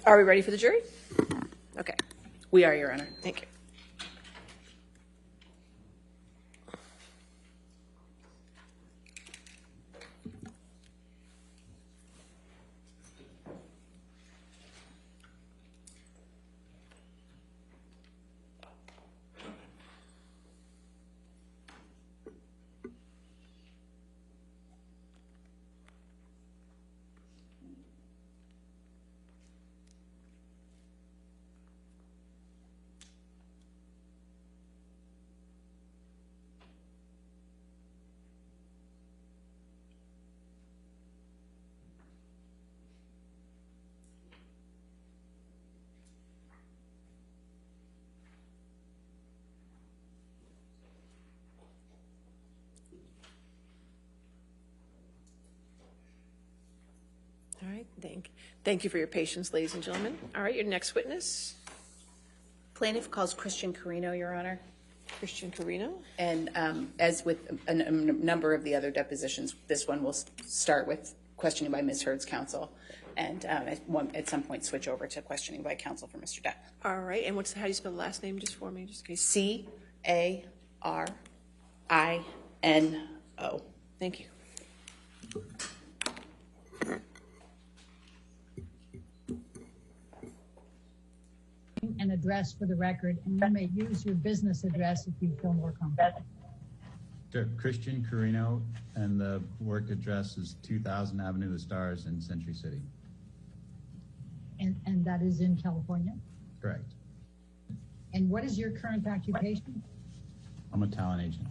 Are we ready for the jury? Okay, We are, Your Honor. thank you. All right, thank you for your patience, ladies and gentlemen. All right, your next witness, Plaintiff calls Christian Carino, Your Honor. Christian Carino. And as with a number of the other depositions, this one will start with questioning by Ms. Heard's counsel, and at some point switch over to questioning by counsel for Mr. Depp. All right, and how do you spell the last name just for me, just in case? C-A-R-I-N-O. Thank you. An address for the record, and you may use your business address if you feel more comfortable. Sure. Christian Carino, and the work address is 2000 Avenue of the Stars in Century City. And that is in California? Correct. And what is your current occupation? I'm a talent agent.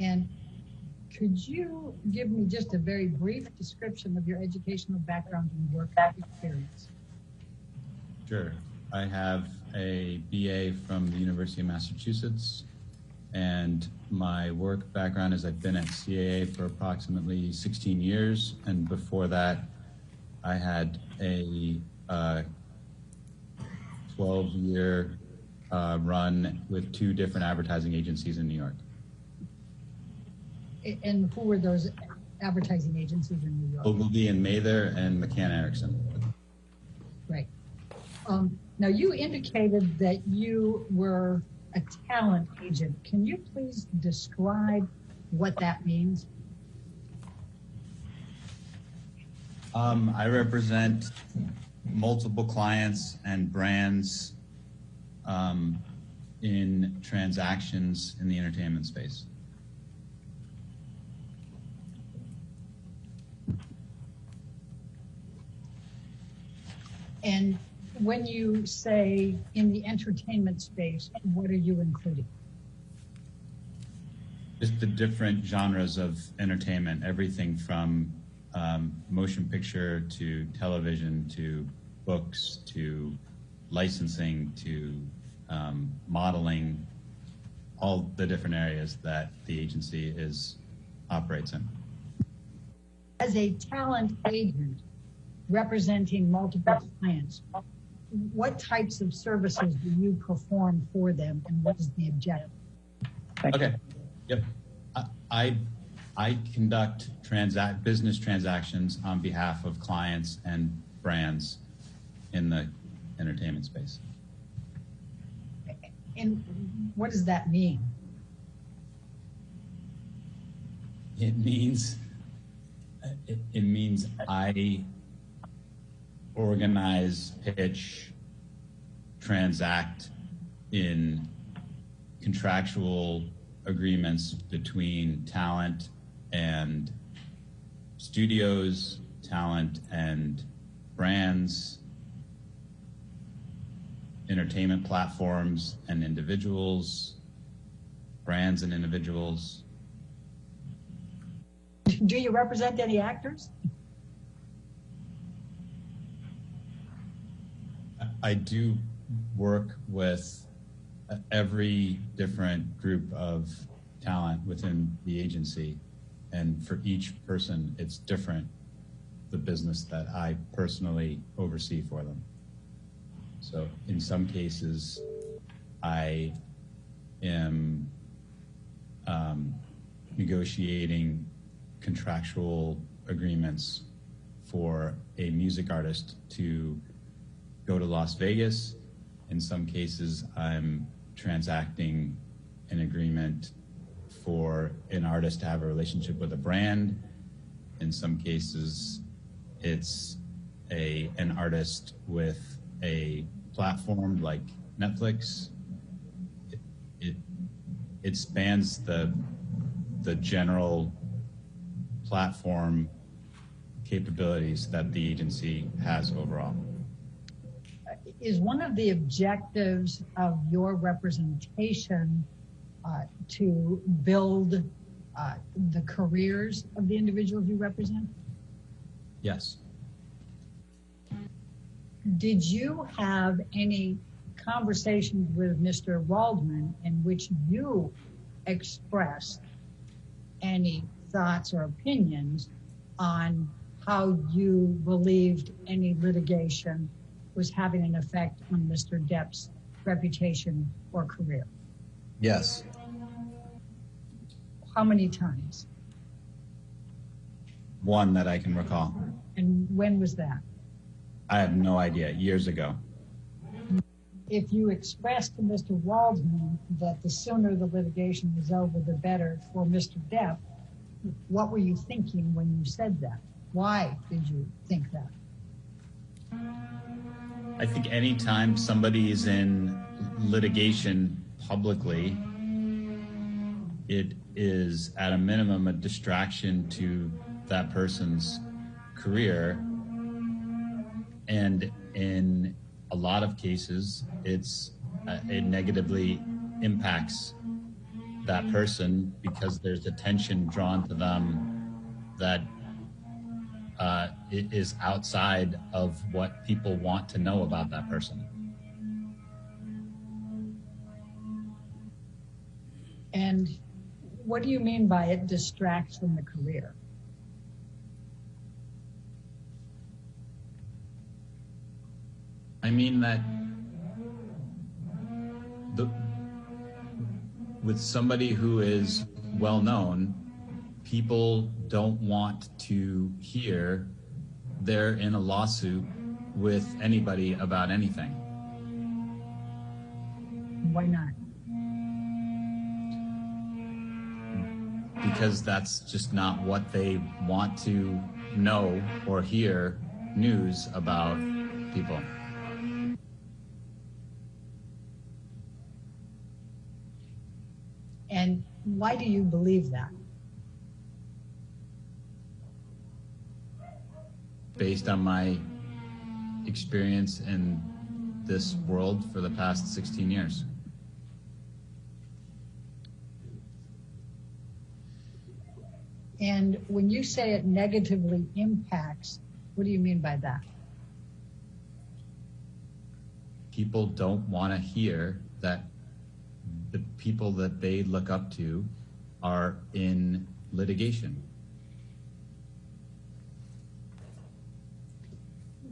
And could you give me just a very brief description of your educational background and work experience? Sure. I have a BA from the University of Massachusetts, and my work background is I've been at CAA for approximately 16 years, and before that I had a 12-year run with 2 different advertising agencies in New York. And who were those advertising agencies in New York? Ogilvy and Mather and McCann Erickson. Right. Now, you indicated that you were a talent agent. Can you please describe what that means? I represent multiple clients and brands in transactions in the entertainment space. And when you say in the entertainment space, what are you including? Just the different genres of entertainment, everything from motion picture to television to books to licensing to modeling, all the different areas that the agency operates in. As a talent agent representing multiple clients, what types of services do you perform for them, and what is the objective? Okay. Yep. I conduct business transactions on behalf of clients and brands in the entertainment space. And what does that mean? It means I organize, pitch, transact in contractual agreements between talent and studios, talent and brands, entertainment platforms and individuals, brands and individuals. Do you represent any actors? I do work with every different group of talent within the agency, and for each person it's different, the business that I personally oversee for them. So in some cases I am negotiating contractual agreements for a music artist to go to Las Vegas. In some cases, I'm transacting an agreement for an artist to have a relationship with a brand. In some cases, it's an artist with a platform like Netflix. It spans the general platform capabilities that the agency has overall. Is one of the objectives of your representation to build the careers of the individuals you represent? Yes. Did you have any conversations with Mr. Waldman in which you expressed any thoughts or opinions on how you believed any litigation was having an effect on Mr. Depp's reputation or career? Yes. How many times? One that I can recall. And when was that? I have no idea. Years ago. If you expressed to Mr. Waldman that the sooner the litigation was over, the better for Mr. Depp, what were you thinking when you said that? Why did you think that? I think anytime somebody is in litigation publicly, it is at a minimum a distraction to that person's career. And in a lot of cases, it negatively impacts that person because there's attention drawn to them that it is outside of what people want to know about that person. And what do you mean by it distracts from the career? I mean that with somebody who is well known, people don't want to hear they're in a lawsuit with anybody about anything. Why not? Because that's just not what they want to know or hear news about people. And why do you believe that? Based on my experience in this world for the past 16 years. And when you say it negatively impacts, what do you mean by that? People don't want to hear that the people that they look up to are in litigation.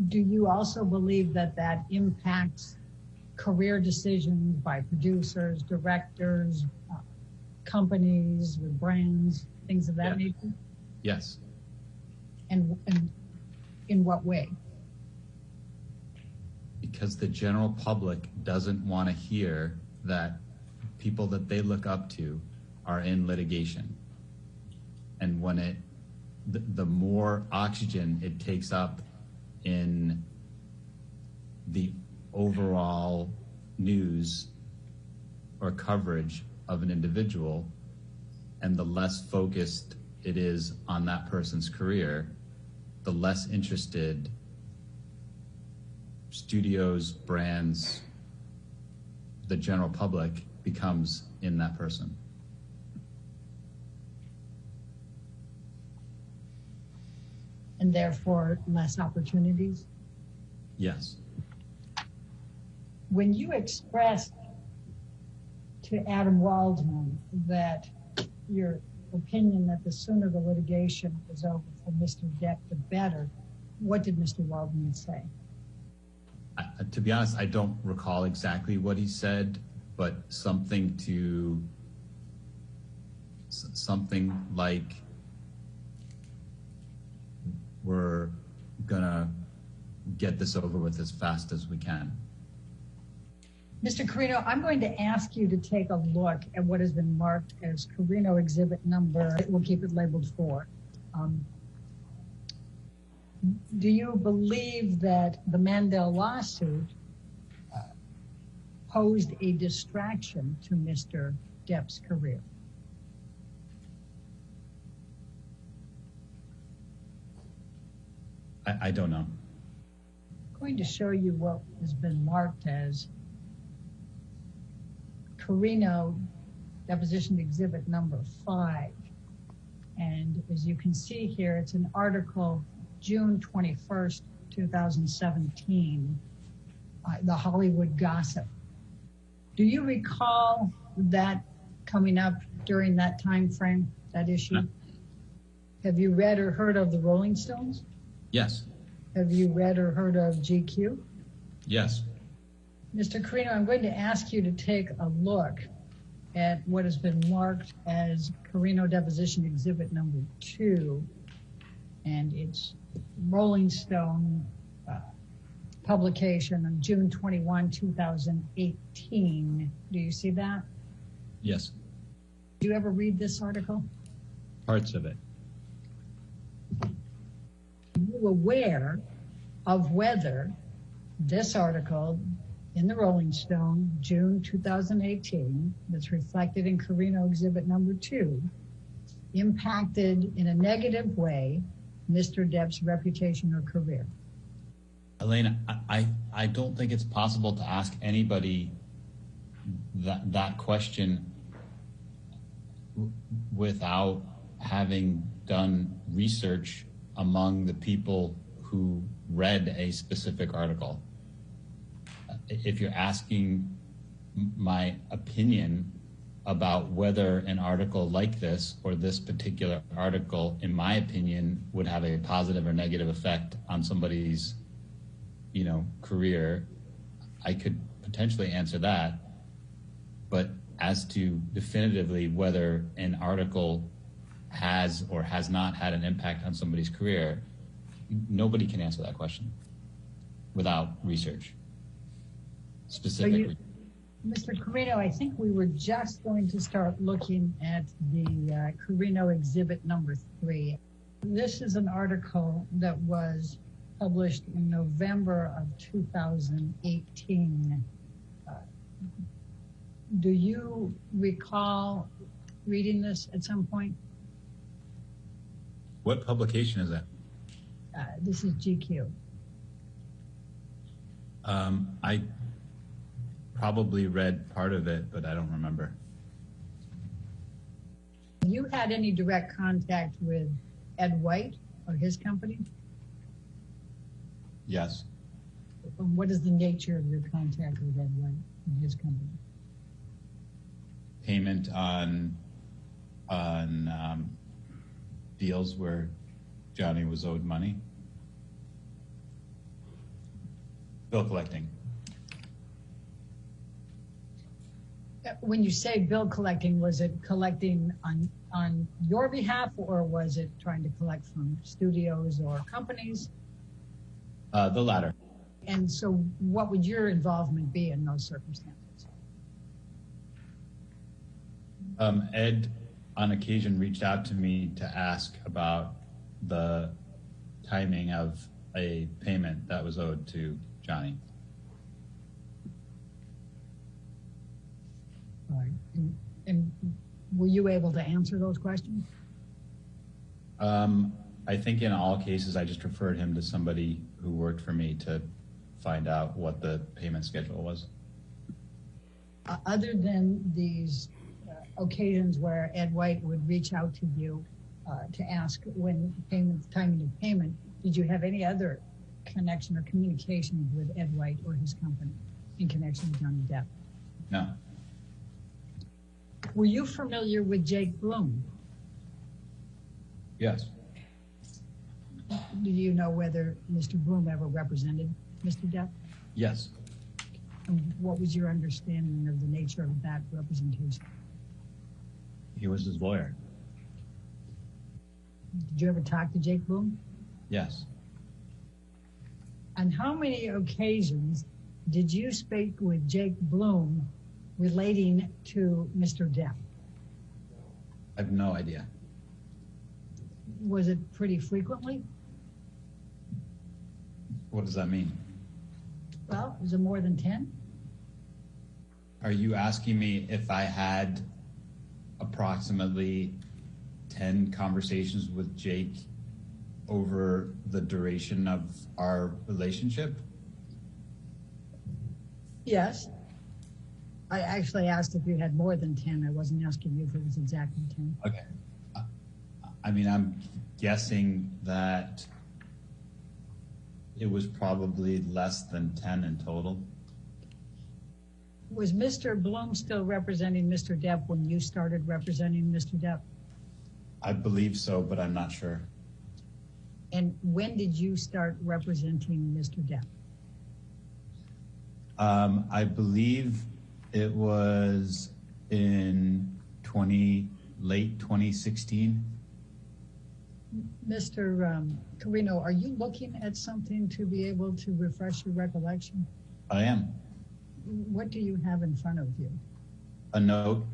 Do you also believe that that impacts career decisions by producers, directors, companies with brands, things of that nature? Yes. And in what way? Because the general public doesn't want to hear that people that they look up to are in litigation. And when the more oxygen it takes up in the overall news or coverage of an individual, and the less focused it is on that person's career, the less interested studios, brands, the general public becomes in that person. And therefore less opportunities? Yes. When you expressed to Adam Waldman that your opinion that the sooner the litigation was over for Mr. Depp, the better, what did Mr. Waldman say? To be honest, I don't recall exactly what he said, but something like gonna get this over with as fast as we can. Mr. Carino, I'm going to ask you to take a look at what has been marked as Carino Exhibit Number, we'll keep it labeled 4. Do you believe that the Mandel lawsuit posed a distraction to Mr. Depp's career? I don't know. I'm going to show you what has been marked as Carino Deposition Exhibit Number 5. And as you can see here, it's an article June 21st, 2017, the Hollywood Gossip. Do you recall that coming up during that time frame, that issue? No. Have you read or heard of the Rolling Stones? Yes. Have you read or heard of GQ? Yes. Mr. Carino, I'm going to ask you to take a look at what has been marked as Carino Deposition Exhibit Number 2, and it's Rolling Stone publication on June 21, 2018. Do you see that? Yes. Do you ever read this article? Parts of it. Are you aware of whether this article in the Rolling Stone, June 2018, that's reflected in Carino Exhibit Number 2, impacted in a negative way Mr. Depp's reputation or career? Elena, I don't think it's possible to ask anybody that question without having done research among the people who read a specific article. If you're asking my opinion about whether an article like this or this particular article, in my opinion, would have a positive or negative effect on somebody's, career, I could potentially answer that. But as to definitively whether an article has or has not had an impact on somebody's career, nobody can answer that question without research. Specifically. Mr. Carino, I think we were just going to start looking at the Carino Exhibit Number 3. This is an article that was published in November of 2018. Do you recall reading this at some point? What publication is that? This is GQ. I probably read part of it, but I don't remember. Have you had any direct contact with Ed White or his company? Yes. What is the nature of your contact with Ed White and his company? Payment on deals where Johnny was owed money. Bill collecting. When you say bill collecting, was it collecting on your behalf, or was it trying to collect from studios or companies? The latter. And so what would your involvement be in those circumstances? Ed, on occasion, reached out to me to ask about the timing of a payment that was owed to Johnny. All right. And were you able to answer those questions? I think in all cases, I just referred him to somebody who worked for me to find out what the payment schedule was. Other than these occasions where Ed White would reach out to you to ask when timing of payment, did you have any other connection or communication with Ed White or his company in connection with Johnny Depp? No. Were you familiar with Jake Bloom? Yes. Do you know whether Mr. Bloom ever represented Mr. Depp? Yes. And what was your understanding of the nature of that representation? He was his lawyer. Did you ever talk to Jake Bloom? Yes. On how many occasions did you speak with Jake Bloom relating to Mr. Depp? I have no idea. Was it pretty frequently? What does that mean? Well, was it more than 10? Are you asking me if I had approximately 10 conversations with Jake over the duration of our relationship? Yes. I actually asked if you had more than 10. I wasn't asking you if it was exactly 10. Okay. I mean, I'm guessing that it was probably less than 10 in total. Was Mr. Bloom still representing Mr. Depp when you started representing Mr. Depp? I believe so, but I'm not sure. And when did you start representing Mr. Depp? I believe it was in late 2016. Mr. Carino, are you looking at something to be able to refresh your recollection? I am. What do you have in front of you? A note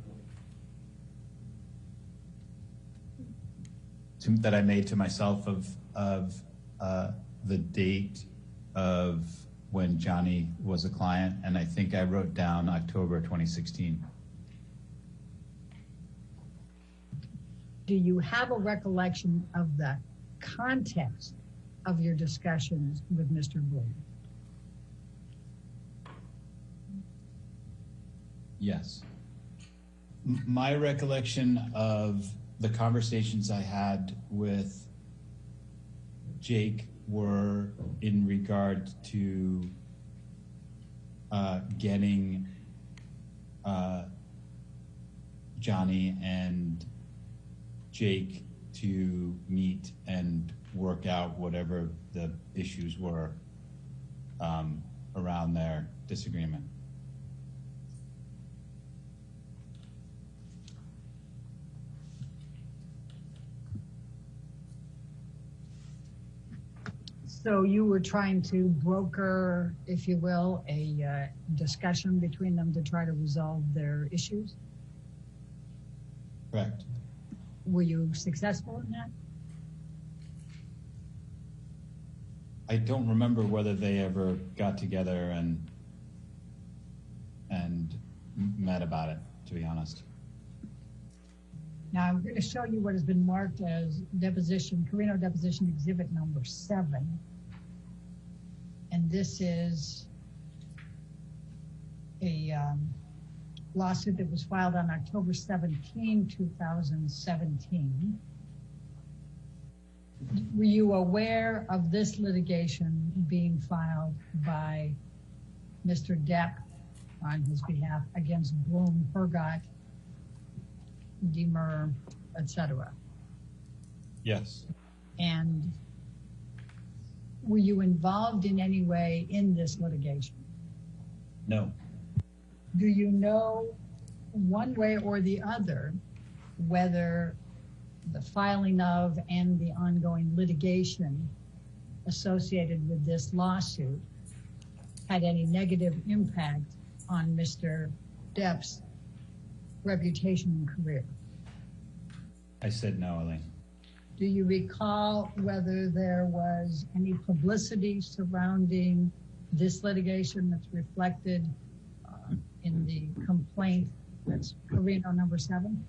that I made to myself of the date of when Johnny was a client, and I think I wrote down October 2016. Do you have a recollection of the context of your discussions with Mr. Bloom? Yes. My recollection of the conversations I had with Jake were in regard to getting Johnny and Jake to meet and work out whatever the issues were around their disagreement. So you were trying to broker, if you will, a discussion between them to try to resolve their issues? Correct. Were you successful in that? I don't remember whether they ever got together and met about it, to be honest. Now I'm going to show you what has been marked as deposition, Carino deposition exhibit number 7. And this is a lawsuit that was filed on October 17, 2017. Were you aware of this litigation being filed by Mr. Depp on his behalf against Bloom, Hergott, Demer, etc.? Yes. And were you involved in any way in this litigation? No. Do you know one way or the other whether the filing of and the ongoing litigation associated with this lawsuit had any negative impact on Mr. Depp's reputation and career? I said no, Elaine. Do you recall whether there was any publicity surrounding this litigation that's reflected in the complaint that's Carino number 7?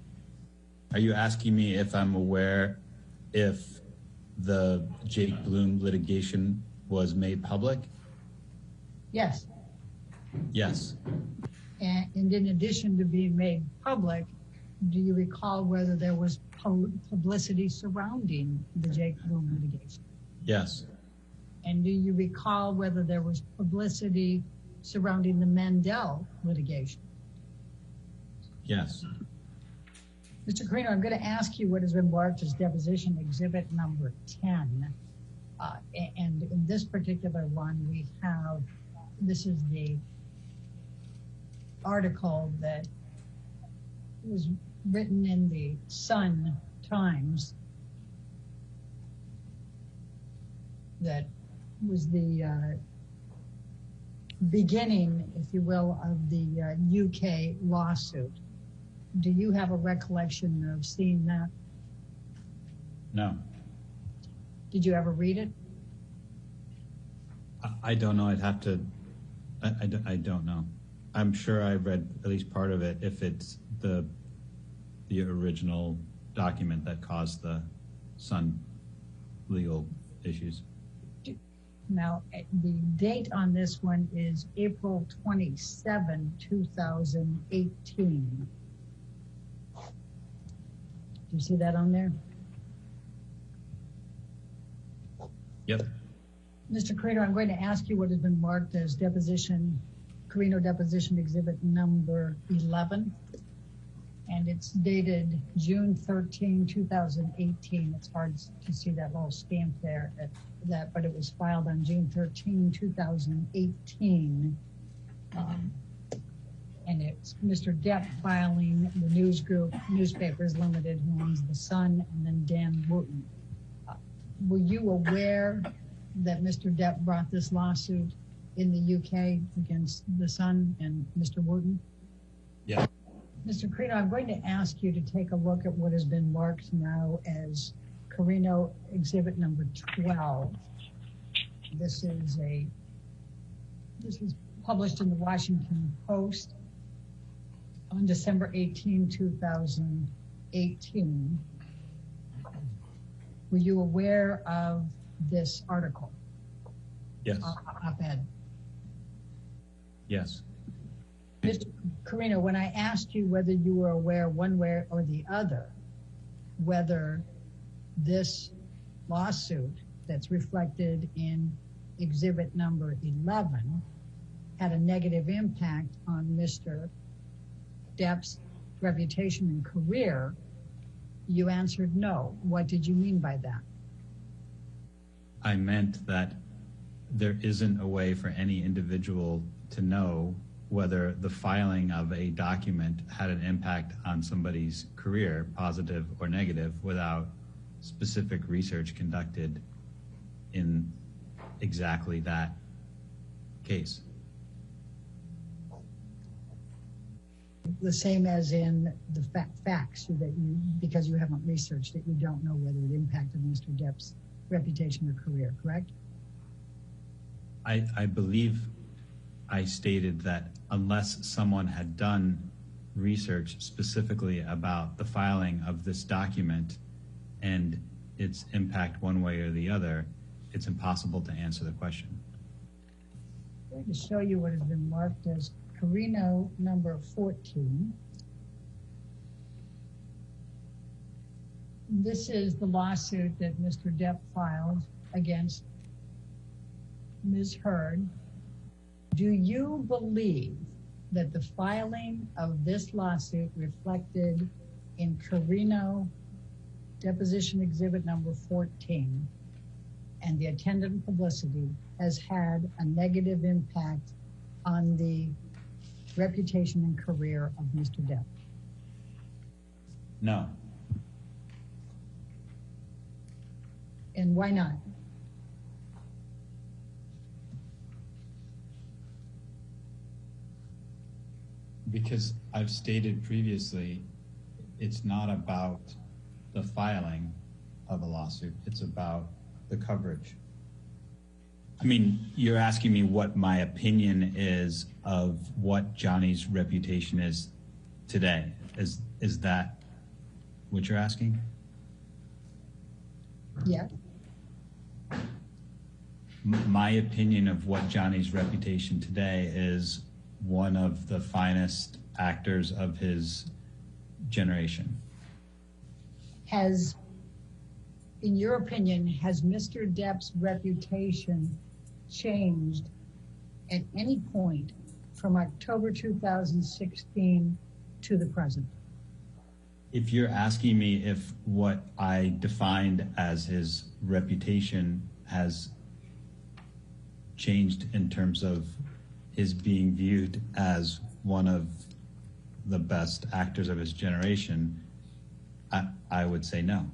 Are you asking me if I'm aware if the Jake Bloom litigation was made public? Yes. Yes. And in addition to being made public, do you recall whether there was publicity surrounding the Jake Bloom litigation? Yes. And do you recall whether there was publicity surrounding the Mandel litigation? Yes. Mr. Carino, I'm going to ask you what has been marked as deposition exhibit number 10. And in this particular one, we have, this is the article that was written in the Sun Times that was the beginning, if you will, of the UK lawsuit. Do you have a recollection of seeing that? No, Did you ever read it? I don't know. I'd have to. I don't know. I'm sure I read at least part of it. If it's the original document that caused the Sun legal issues. Now, the date on this one is April 27, 2018. Do you see that on there? Yep. Mr. Carino, I'm going to ask you what has been marked as Carino deposition exhibit number 11. And it's dated June 13, 2018. It's hard to see that little stamp there, but it was filed on June 13, 2018. And it's Mr. Depp filing the news group, Newspapers Limited, who owns The Sun, and then Dan Wooten. Were you aware that Mr. Depp brought this lawsuit in the UK against The Sun and Mr. Wooten? Yeah. Mr. Carino, I'm going to ask you to take a look at what has been marked now as Carino exhibit number 12. This is published in the Washington Post on December 18, 2018. Were you aware of this article? Yes. Op-ed? Yes. Mr. Carino, when I asked you whether you were aware one way or the other, whether this lawsuit that's reflected in exhibit number 11 had a negative impact on Mr. Depp's reputation and career, you answered no. What did you mean by that? I meant that there isn't a way for any individual to know whether the filing of a document had an impact on somebody's career, positive or negative, without specific research conducted in exactly that case. The same as in the facts that you, because you haven't researched it, you don't know whether it impacted Mr. Depp's reputation or career, correct? I believe I stated that unless someone had done research specifically about the filing of this document and its impact one way or the other, it's impossible to answer the question. I'm going to show you what has been marked as Carino number 14. This is the lawsuit that Mr. Depp filed against Ms. Heard. Do you believe that the filing of this lawsuit reflected in Carino deposition exhibit number 14 and the attendant publicity has had a negative impact on the reputation and career of Mr. Depp? No. And why not? Because I've stated previously, it's not about the filing of a lawsuit. It's about the coverage. I mean, you're asking me what my opinion is of what Johnny's reputation is today. Is that what you're asking? Yeah. My opinion of what Johnny's reputation today is one of the finest actors of his generation. In your opinion, has Mr. Depp's reputation changed at any point from October 2016 to the present? If you're asking me if what I defined as his reputation has changed in terms of his being viewed as one of the best actors of his generation, I would say no.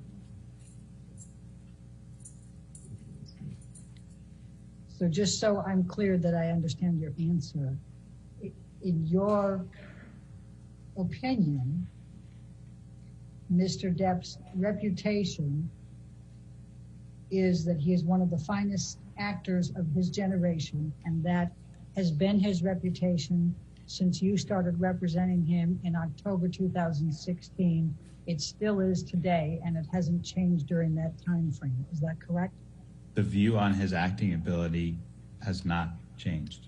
So just so I'm clear that I understand your answer, in your opinion, Mr. Depp's reputation is that he is one of the finest actors of his generation, and that has been his reputation since you started representing him in October 2016. It still is today, and it hasn't changed during that time frame. Is that correct? The view on his acting ability has not changed.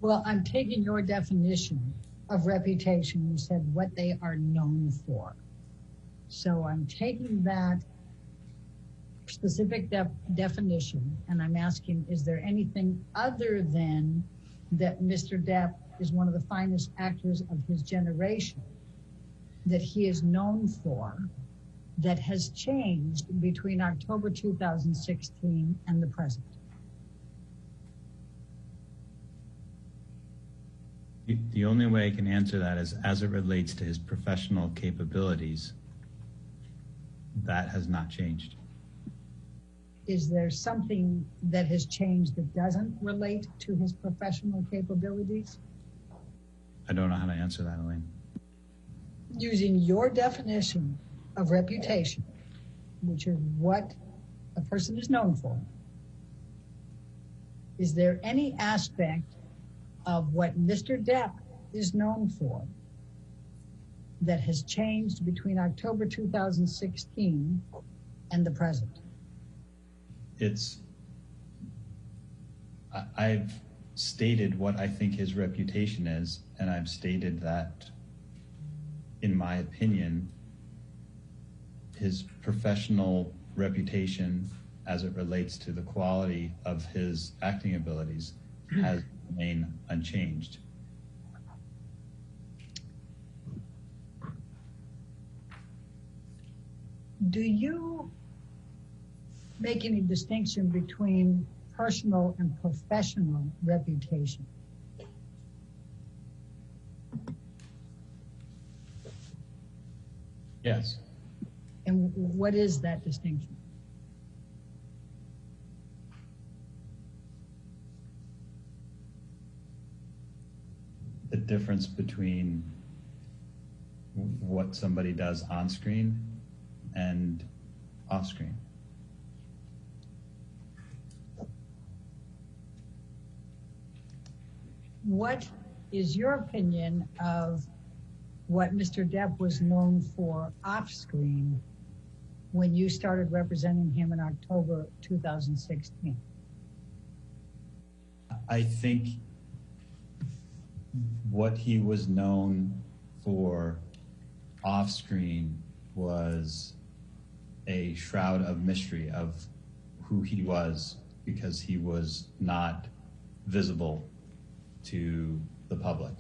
Well, I'm taking your definition of reputation. You said what they are known for. So I'm taking that specific definition, and I'm asking, is there anything other than that Mr. Depp is one of the finest actors of his generation that he is known for that has changed between October 2016 and the present? The only way I can answer that is as it relates to his professional capabilities. That has not changed. Is there something that has changed that doesn't relate to his professional capabilities? I don't know how to answer that, Elaine. Using your definition of reputation, which is what a person is known for, is there any aspect of what Mr. Depp is known for that has changed between October 2016 and the present? I've stated what I think his reputation is, and I've stated that, in my opinion, his professional reputation as it relates to the quality of his acting abilities has remained unchanged. Do you make any distinction between personal and professional reputation? Yes. And what is that distinction? The difference between what somebody does on screen and off screen. What is your opinion of what Mr. Depp was known for off screen when you started representing him in October 2016? I think what he was known for off screen was a shroud of mystery of who he was, because he was not visible to the public.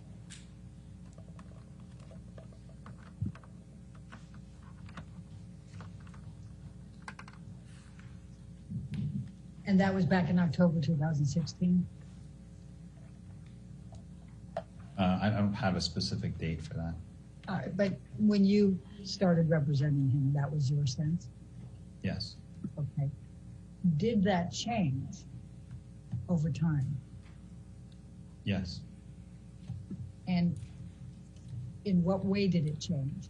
And that was back in October 2016? I don't have a specific date for that. All right, but when you started representing him, that was your sense? Yes. Okay. Did that change over time? Yes. And in what way did it change?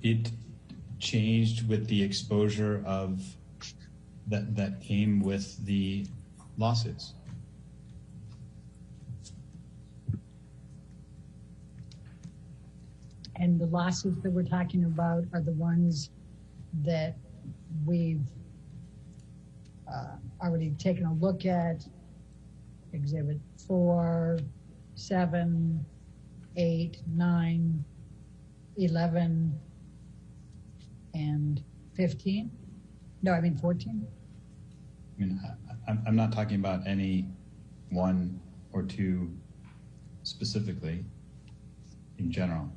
It changed with the exposure of that came with the lawsuits. And the lawsuits that we're talking about are the ones that we've already taken a look at: Exhibit 4, 7, 8, 9, 11, and 15? No, I mean 14? I mean, I'm not talking about any one or two specifically, in general.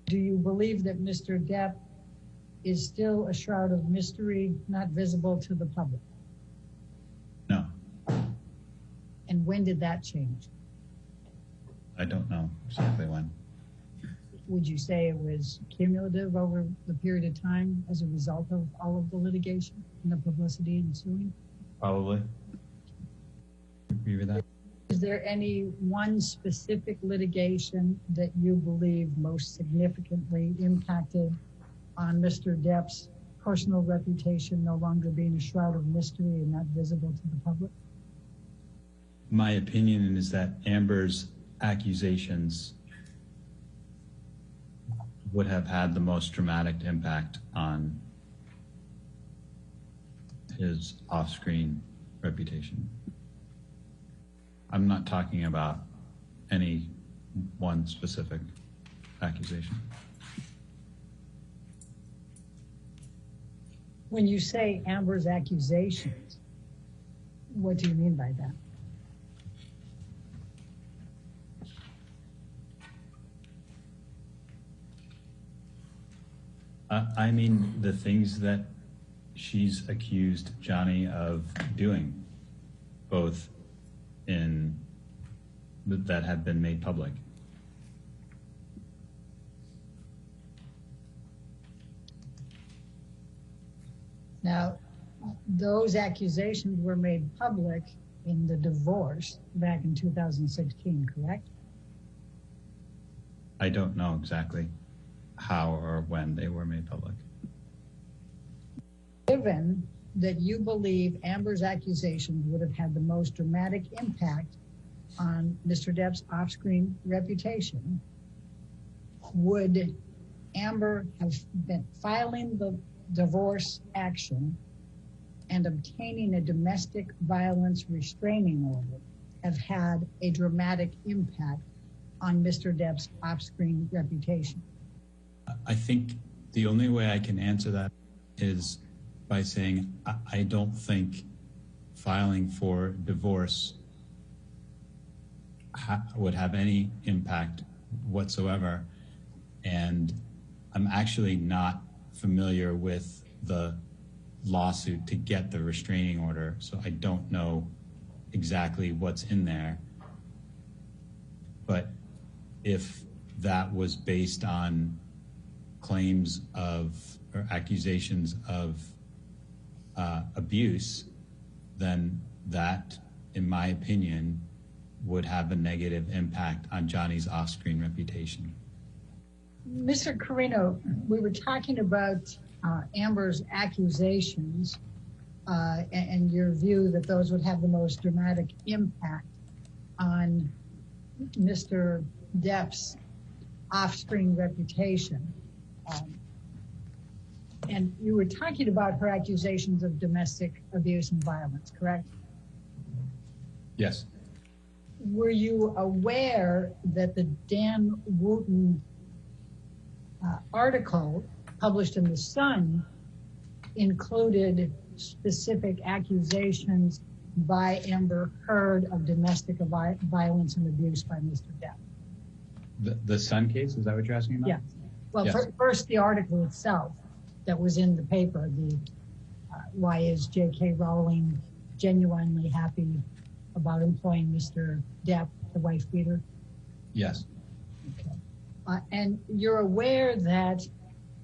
Do you believe that Mr. Depp is still a shroud of mystery, not visible to the public? No. And when did that change? I don't know exactly when. Would you say it was cumulative over the period of time as a result of all of the litigation and the publicity ensuing? Probably. Agree with that? Is there any one specific litigation that you believe most significantly impacted on Mr. Depp's personal reputation no longer being a shroud of mystery and not visible to the public? My opinion is that Amber's accusations would have had the most dramatic impact on his off-screen reputation. I'm not talking about any one specific accusation. When you say Amber's accusations, what do you mean by that? I mean the things that she's accused Johnny of doing, both in that have been made public. Now, those accusations were made public in the divorce back in 2016, correct? I don't know exactly how or when they were made public. Given that you believe Amber's accusations would have had the most dramatic impact on Mr. Depp's off-screen reputation, would Amber have been filing the divorce action and obtaining a domestic violence restraining order have had a dramatic impact on Mr. Depp's off-screen reputation? I think the only way I can answer that is by saying I don't think filing for divorce would have any impact whatsoever. And I'm actually not familiar with the lawsuit to get the restraining order, so I don't know exactly what's in there. But if that was based on claims of or accusations of abuse, then that, in my opinion, would have a negative impact on Johnny's off-screen reputation. Mr. Carino, we were talking about Amber's accusations and your view that those would have the most dramatic impact on Mr. Depp's off-screen reputation. And you were talking about her accusations of domestic abuse and violence, correct? Yes. Were you aware that the Dan Wooten article published in The Sun included specific accusations by Amber Heard of domestic violence and abuse by Mr. Depp? The Sun case, is that what you're asking about? Yes. Well, Yes. First the article itself that was in the paper, the why is J.K. Rowling genuinely happy about employing Mr. Depp, the wife beater? Yes. Okay. And you're aware that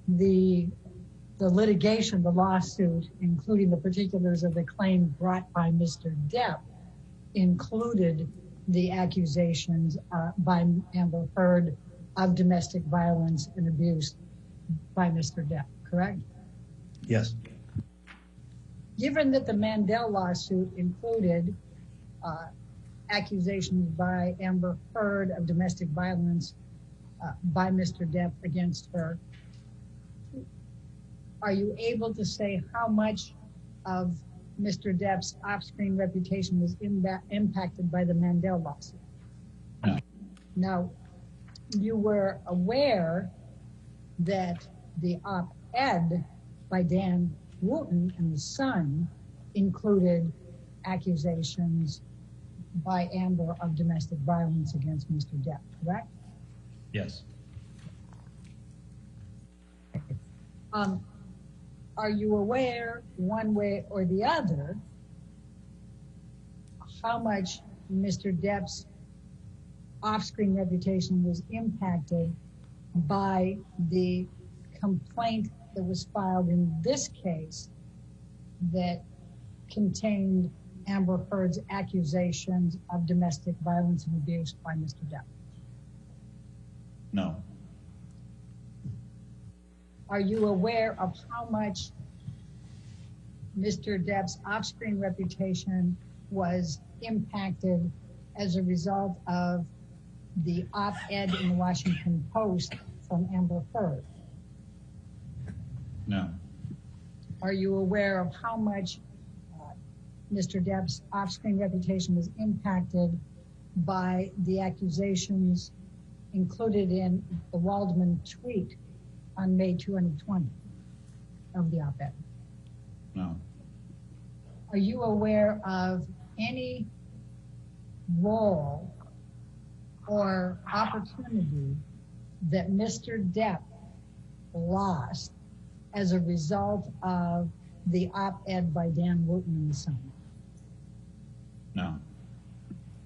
the litigation, the lawsuit, including the particulars of the claim brought by Mr. Depp, included the accusations by Amber Heard of domestic violence and abuse by Mr. Depp, correct? Yes. Given that the Mandel lawsuit included accusations by Amber Heard of domestic violence by Mr. Depp against her, are you able to say how much of Mr. Depp's off-screen reputation was impacted by the Mandel lawsuit? No. Now, you were aware that the op-ed by Dan Wooten in The Sun included accusations by Amber of domestic violence against Mr. Depp, correct? Yes. Are you aware, one way or the other, how much Mr. Depp's off-screen reputation was impacted by the complaint that was filed in this case that contained Amber Heard's accusations of domestic violence and abuse by Mr. Depp? No. Are you aware of how much Mr. Depp's off-screen reputation was impacted as a result of the op-ed in the Washington Post from Amber Heard? No. Are you aware of how much Mr. Depp's off-screen reputation was impacted by the accusations included in the Waldman tweet on May 2020 of the op-ed? No. Are you aware of any role or opportunity that Mr. Depp lost as a result of the op-ed by Dan Wooten and Son? No.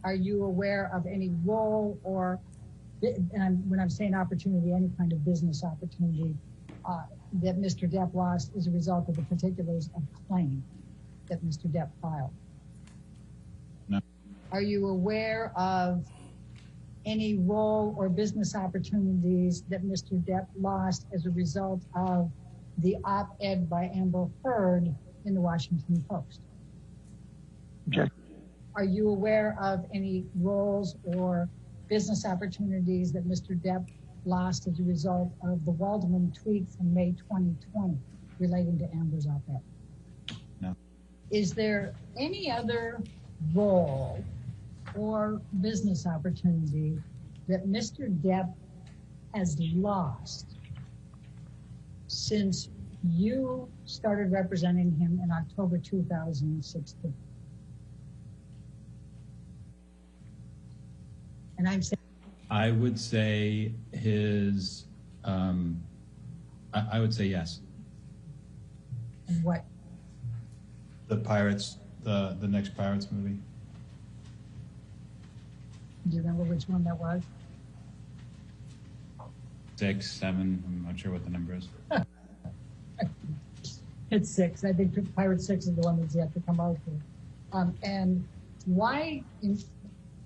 Are you aware of any role or, and when I'm saying opportunity, any kind of business opportunity that Mr. Depp lost as a result of the particulars of claim that Mr. Depp filed? No. Are you aware of any role or business opportunities that Mr. Depp lost as a result of the op-ed by Amber Heard in the Washington Post? Okay. Are you aware of any roles or business opportunities that Mr. Depp lost as a result of the Waldman tweet from May 2020 relating to Amber's op-ed? No. Is there any other role or business opportunity that Mr. Depp has lost since you started representing him in October 2016? And I'm saying, I would say his, I would say yes. what? The Pirates, the next Pirates movie. Do you remember which one that was? 6, 7, I'm not sure what the number is. It's 6. I think Pirate 6 is the one that's yet to come out here. And why,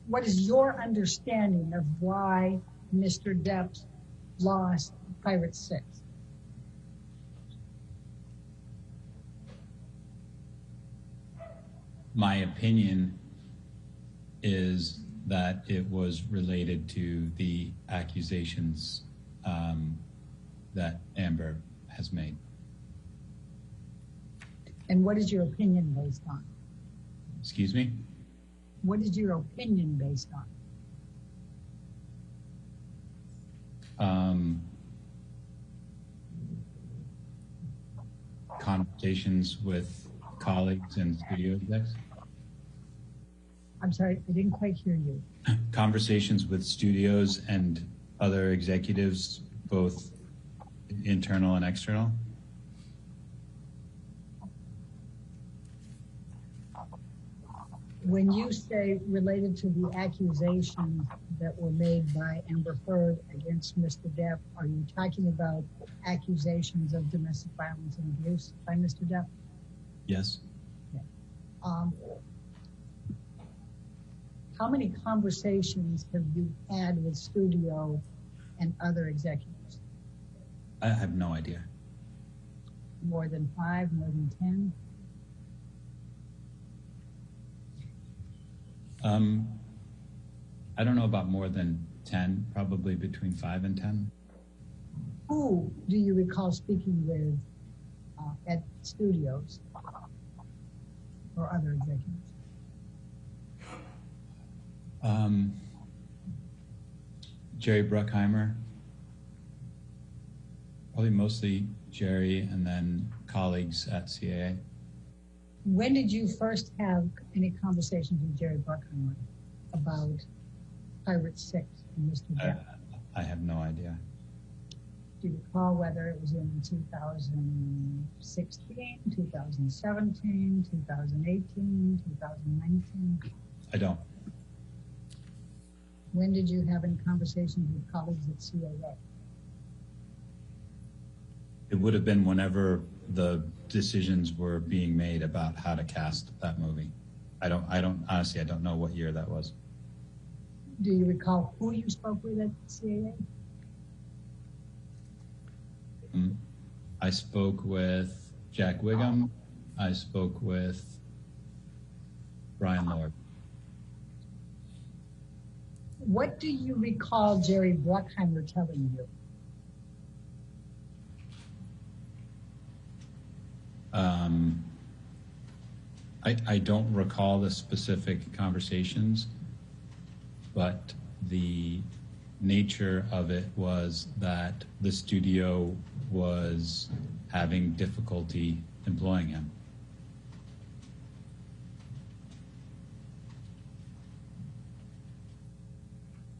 what is your understanding of why Mr. Depp lost Pirate 6? My opinion is that it was related to the accusations that Amber has made. And what is your opinion based on? Excuse me? What is your opinion based on? Conversations with colleagues and studio execs. I'm sorry, I didn't quite hear you. Conversations with studios and other executives, both internal and external. When you say related to the accusations that were made by Amber Heard against Mr. Depp, are you talking about accusations of domestic violence and abuse by Mr. Depp? Yes. Okay. How many conversations have you had with studio and other executives? I have no idea. More than 5, more than 10? I don't know about more than 10, probably between 5 and 10. Who do you recall speaking with at studios or other executives? Jerry Bruckheimer, probably mostly Jerry, and then colleagues at CAA. When did you first have any conversations with Jerry Bruckheimer about Pirate 6 and Mr. Depp? I have no idea. Do you recall whether it was in 2016, 2017, 2018, 2019? I don't. When did you have any conversations with colleagues at CAA? It would have been whenever the decisions were being made about how to cast that movie. I don't honestly, I don't know what year that was. Do you recall who you spoke with at CAA? I spoke with Jack Wiggum. I spoke with Brian Lord. What do you recall Jerry Bruckheimer telling you? I don't recall the specific conversations, but the nature of it was that the studio was having difficulty employing him.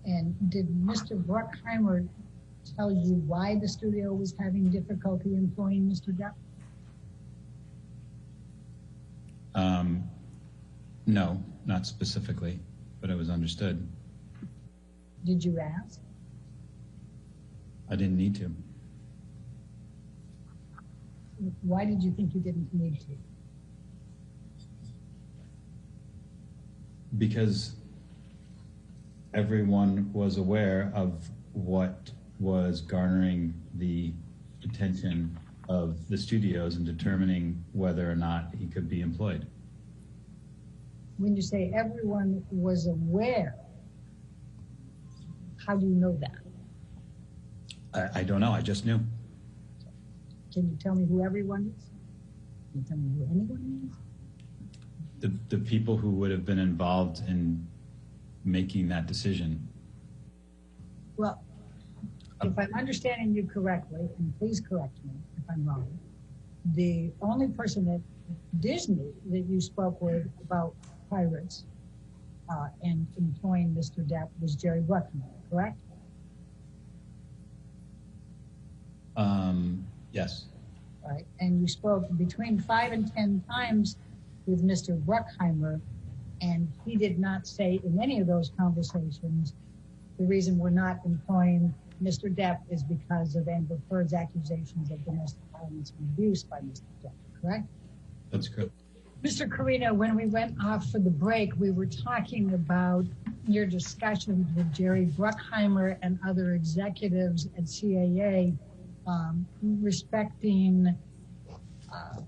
And did Mr. Bruckheimer tell you why the studio was having difficulty employing Mr. Depp? No, not specifically, but it was understood. Did you ask? I didn't need to. Why did you think you didn't need to? Because everyone was aware of what was garnering the attention of the studios and determining whether or not he could be employed. When you say everyone was aware, how do you know that? I don't know. I just knew. Can you tell me who everyone is? Can you tell me who anyone is? The people who would have been involved in making that decision. Well, if I'm understanding you correctly, and please correct me if I'm wrong, the only person at Disney that you spoke with about pirates and employing Mr. Depp was Jerry Bruckheimer, correct? Yes. Right. And you spoke between 5 and 10 times with Mr. Bruckheimer, and he did not say in any of those conversations, the reason we're not employing Mr. Depp is because of Amber Heard's accusations of domestic violence and abuse by Mr. Depp, correct? That's correct. Mr. Carino, when we went off for the break, we were talking about your discussions with Jerry Bruckheimer and other executives at CAA respecting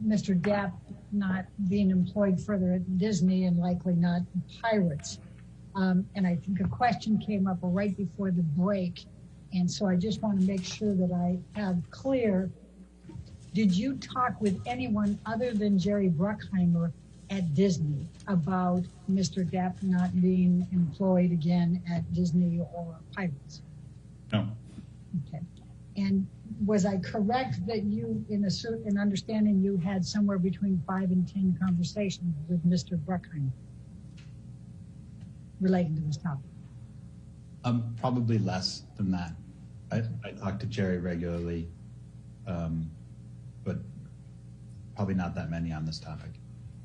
Mr. Depp not being employed further at Disney and likely not pirates. And I think a question came up right before the break. And so I just want to make sure that I have clear, did you talk with anyone other than Jerry Bruckheimer at Disney about Mr. Depp not being employed again at Disney or Pirates? No. Okay. And was I correct that you, in a certain understanding, you had somewhere between 5 and 10 conversations with Mr. Bruckheimer relating to this topic? Probably less than that. I talk to Jerry regularly, but probably not that many on this topic.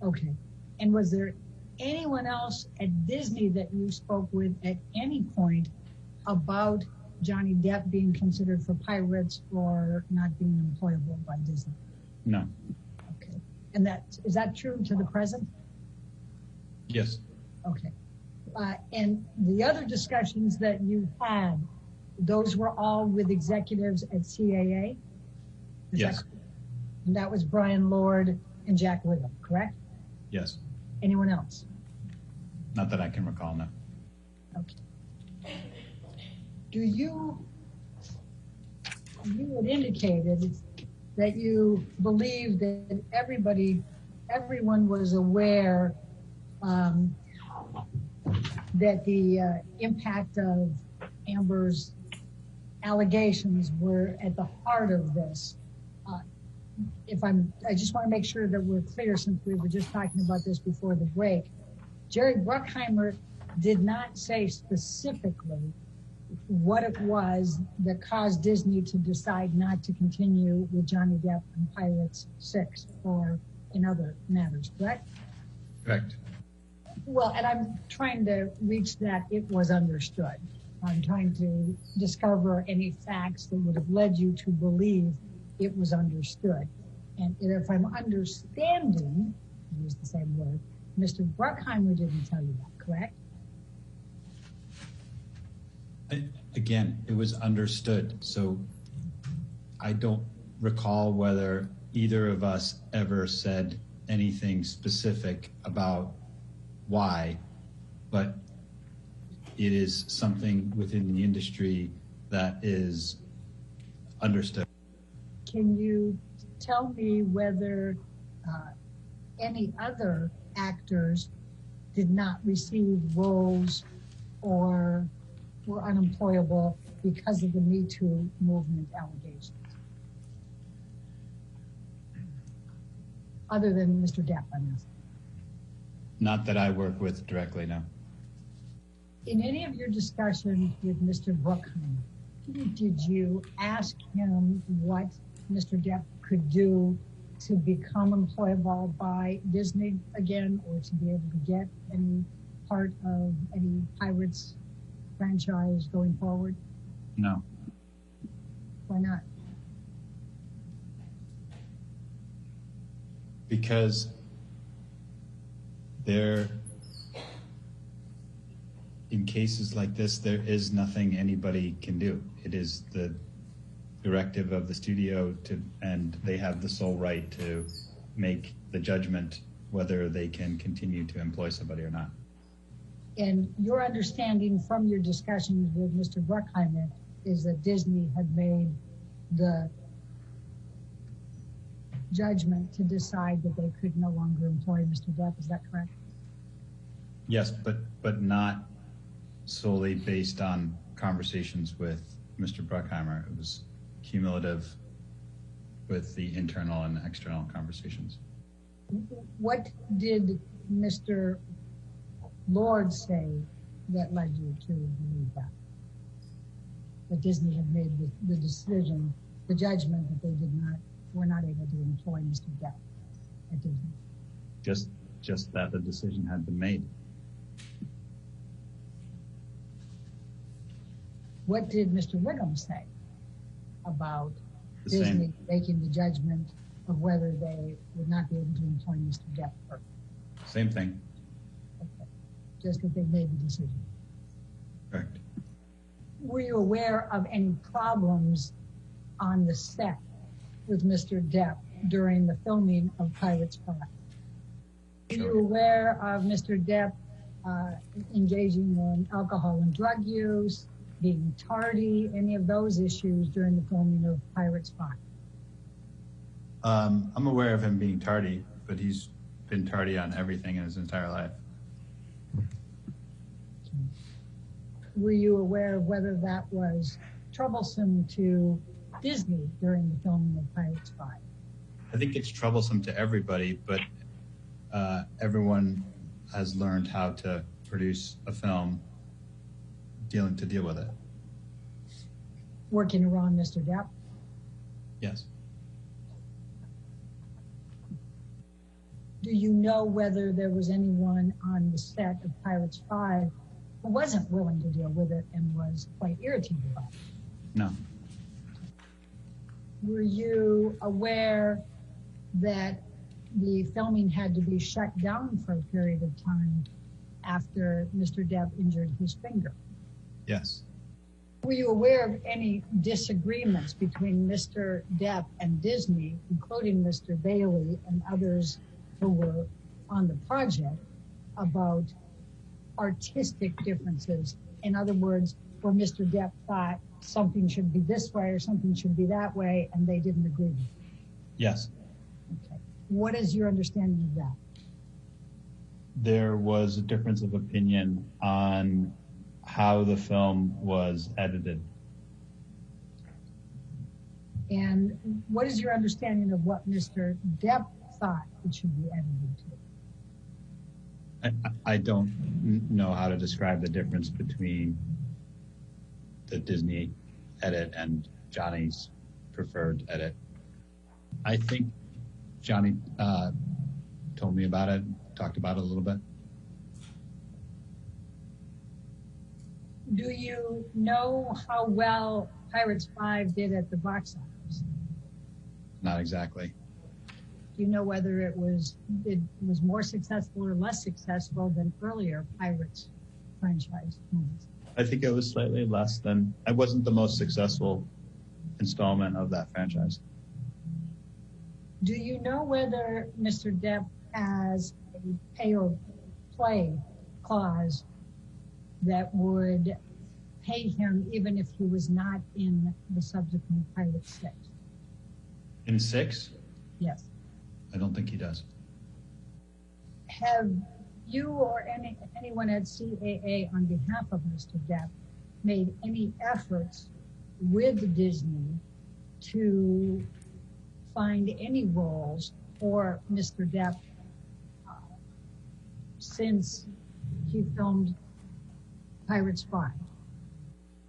Okay. And was there anyone else at Disney that you spoke with at any point about Johnny Depp being considered for pirates or not being employable by Disney? No. Okay. And is that true to the present? Yes. Okay. And the other discussions that you had, those were all with executives at CAA? Yes. And that was Brian Lord and Jack Wiggum, correct? Yes. Anyone else? Not that I can recall, no. Okay. You had indicated that you believe that everyone was aware that the impact of Amber's allegations were at the heart of this. I just want to make sure that we're clear, since we were just talking about this before the break. Jerry Bruckheimer did not say specifically what it was that caused Disney to decide not to continue with Johnny Depp and Pirates 6 or in other matters, correct? Correct. Well, and I'm trying to reach that it was understood. I'm trying to discover any facts that would have led you to believe it was understood. And if I'm understanding, use the same word, Mr. Bruckheimer didn't tell you that, correct? Again, it was understood. So I don't recall whether either of us ever said anything specific about why, but it is something within the industry that is understood. Can you tell me whether any other actors did not receive roles or were unemployable because of the Me Too movement allegations? Other than Mr. Depp, I'm asking. Not that I work with directly, no. In any of your discussions with Mr. Bruckheimer, did you ask him what Mr. Depp could do to become employable by Disney again, or to be able to get any part of any Pirates franchise going forward? No. Why not? Because in cases like this, there is nothing anybody can do. It is the directive of the studio and they have the sole right to make the judgment whether they can continue to employ somebody or not. And your understanding from your discussions with Mr. Bruckheimer is that Disney had made the judgment to decide that they could no longer employ Mr. Depp. Is that correct? Yes, but not solely based on conversations with Mr. Bruckheimer. It was cumulative with the internal and external conversations. What did Mr. Lord say that led you to believe that Disney had made the decision, the judgment that they were not able to employ Mr. Depp at Disney? Just that the decision had been made. What did Mr. Wiggum say about The Disney same. making the judgment of whether they would not be able to employ Mr. Depp? Same thing. Okay. Just that they made the decision. Correct. Were you aware of any problems on the set with Mr. Depp during the filming of Pirates 5? Were you aware of Mr. Depp engaging in alcohol and drug use, being tardy, any of those issues during the filming of Pirates 5? I'm aware of him being tardy, but he's been tardy on everything in his entire life. Were you aware of whether that was troublesome to Disney during the filming of Pirates 5? I think it's troublesome to everybody, but everyone has learned how to produce a film to deal with it. Working around Mr. Depp? Yes. Do you know whether there was anyone on the set of Pirates 5 who wasn't willing to deal with it and was quite irritated by it? No. Were you aware that the filming had to be shut down for a period of time after Mr. Depp injured his finger? Yes. Were you aware of any disagreements between Mr. Depp and Disney, including Mr. Bailey and others who were on the project, about artistic differences? In other words, where Mr. Depp thought something should be this way or something should be that way, and they didn't agree? Yes. Okay. What is your understanding of that? There was a difference of opinion on how the film was edited. And what is your understanding of what Mr. Depp thought it should be edited to? I don't know how to describe the difference between the Disney edit and Johnny's preferred edit. I think Johnny told me about it, talked about it a little bit. Do you know how well Pirates 5 did at the box office? Not exactly. Do you know whether it was more successful or less successful than earlier Pirates franchise movies? I think it was slightly less than, it wasn't the most successful installment of that franchise. Do you know whether Mr. Depp has a pay or play clause that would pay him even if he was not in the subsequent Pirates 6? In 6? Yes. I don't think he does. Have you or anyone at CAA on behalf of Mr. Depp made any efforts with Disney to find any roles for Mr. Depp since he filmed Pirates 5?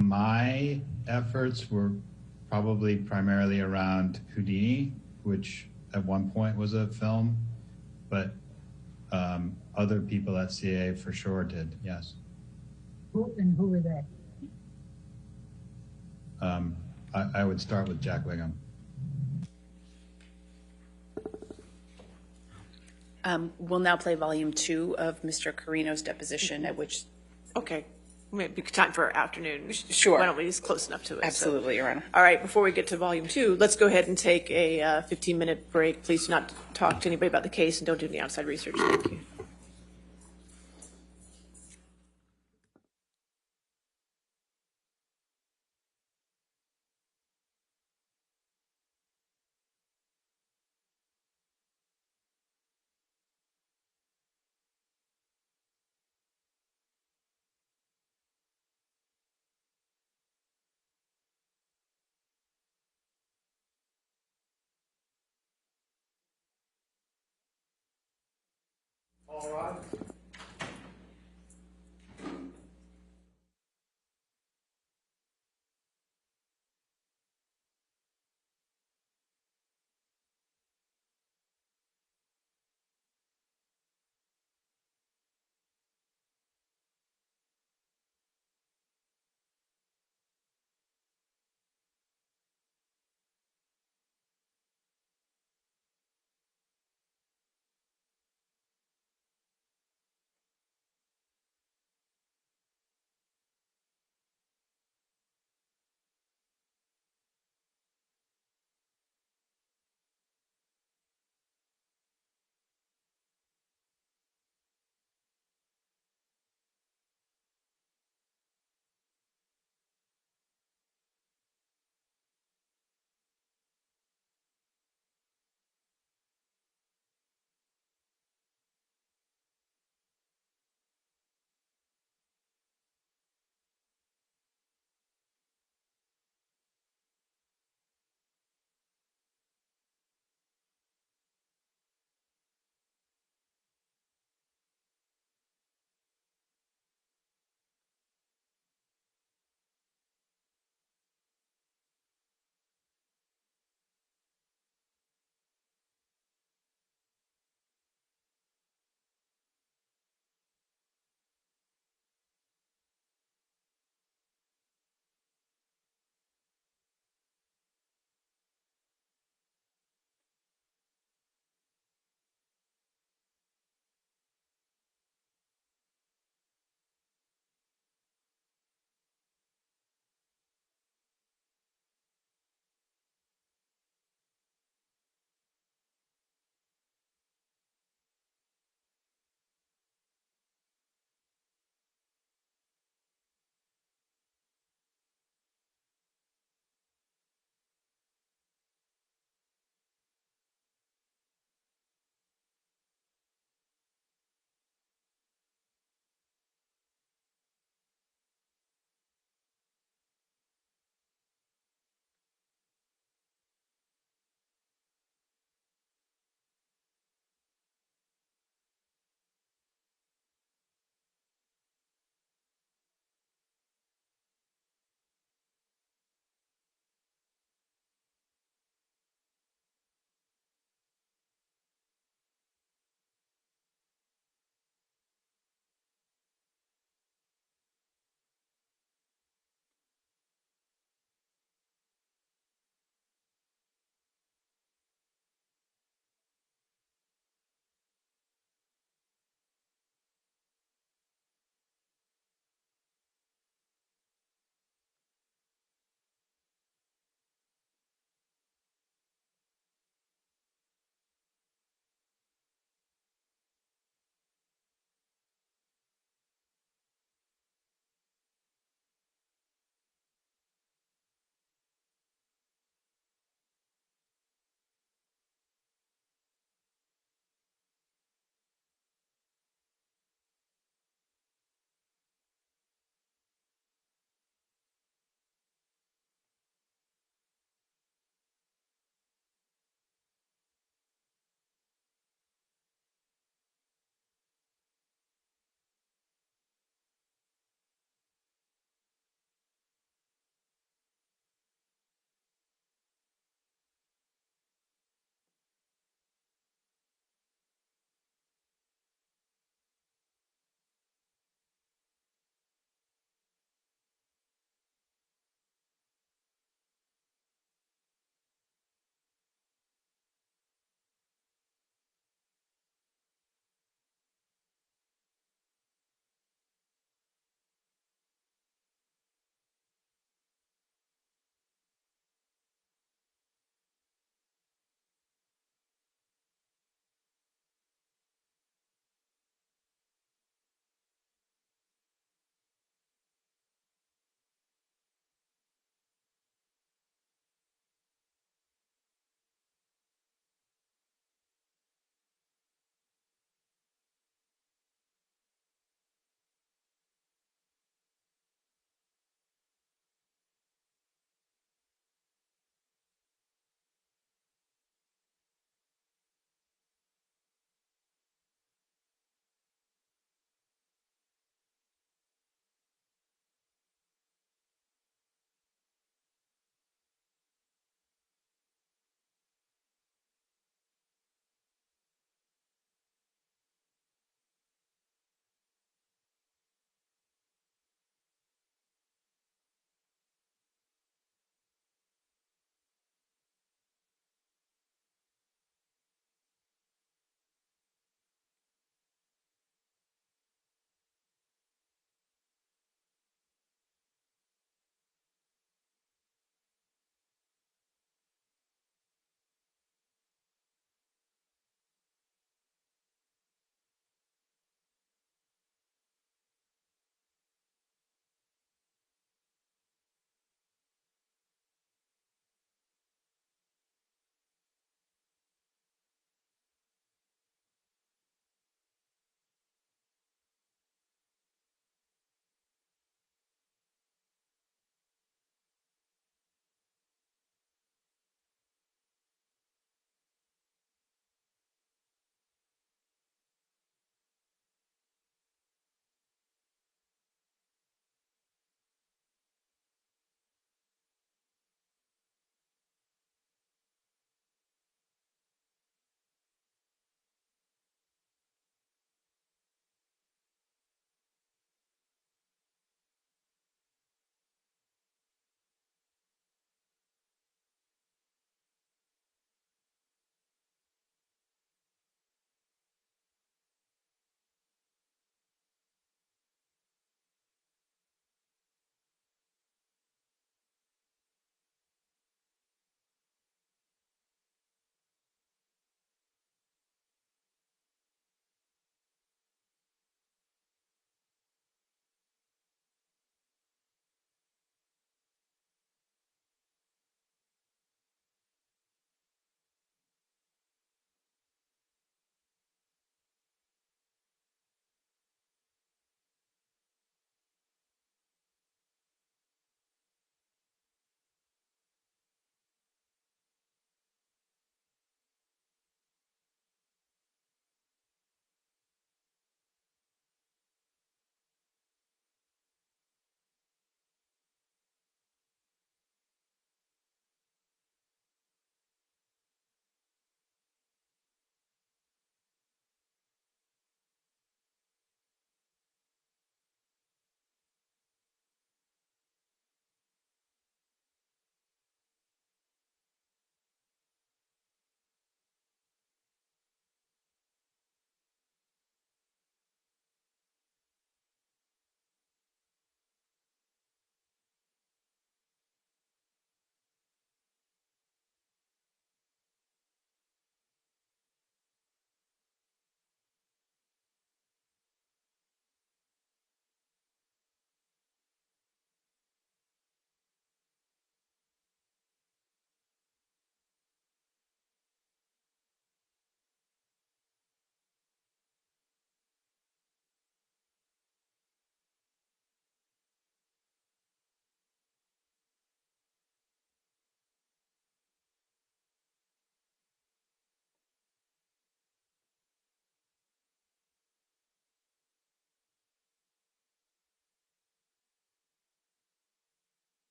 My efforts were probably primarily around Houdini, which at one point was a film, but other people at CA for sure did, yes. Who were they? I would start with Jack Wigham. We'll now play volume 2 of Mr. Carino's deposition, at which. Okay, maybe time for afternoon. Sure. Why don't we just close enough to it? Absolutely, Your Honor. All right, before we get to volume 2, let's go ahead and take a 15-minute break. Please do not talk to anybody about the case and don't do any outside research. Thank you. All right.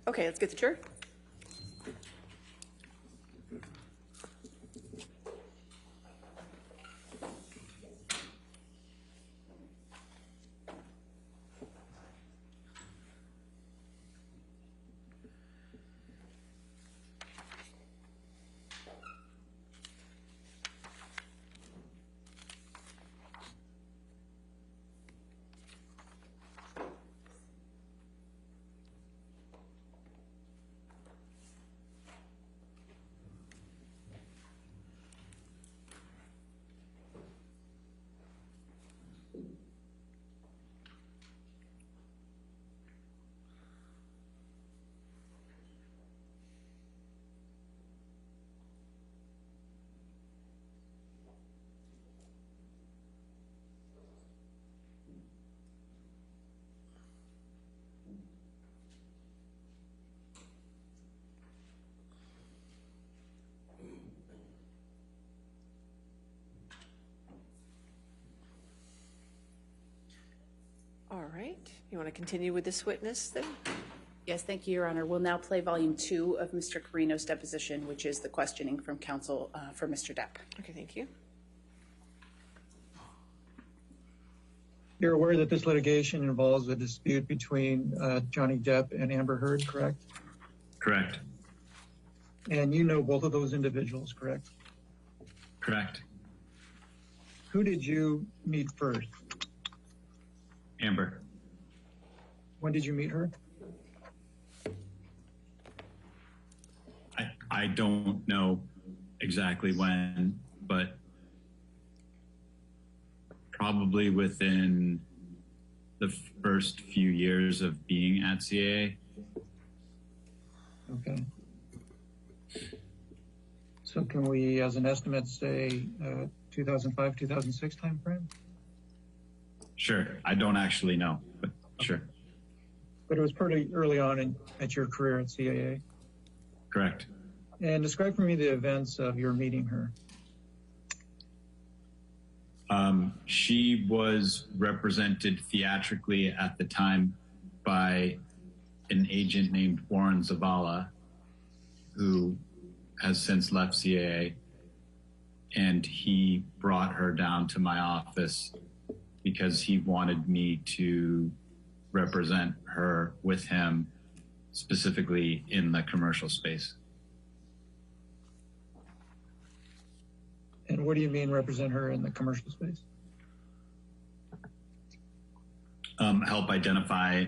Okay, let's get the chair. All right. You want to continue with this witness then? Yes, thank you, Your Honor. We'll now play volume 2 of Mr. Carino's deposition, which is the questioning from counsel for Mr. Depp. Okay, thank you. You're aware that this litigation involves a dispute between Johnny Depp and Amber Heard, correct? Correct. And you know both of those individuals, correct? Correct. Who did you meet first? Amber. When did you meet her? I don't know exactly when, but probably within the first few years of being at CAA. Okay. So can we, as an estimate, say 2005, 2006 timeframe? Sure. I don't actually know, but sure. But it was pretty early on at your career at CAA. Correct. And describe for me the events of your meeting her. She was represented theatrically at the time by an agent named Warren Zavala, who has since left CAA, and he brought her down to my office because he wanted me to represent her with him, specifically in the commercial space. And what do you mean represent her in the commercial space? Help identify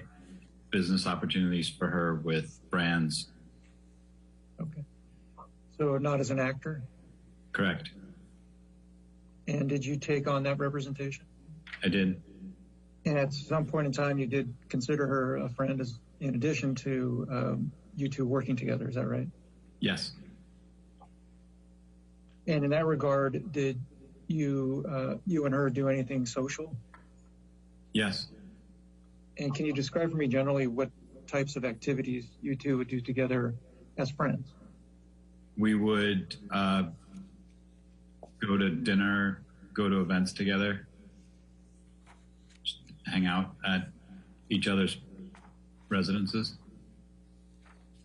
business opportunities for her with brands. Okay. So not as an actor? Correct. And did you take on that representation? I did. And at some point in time, you did consider her a friend as, in addition to you two working together, is that right? Yes. And in that regard, did you and her do anything social? Yes. And can you describe for me generally what types of activities you two would do together as friends? We would go to dinner, go to events together, just hang out at each other's residences.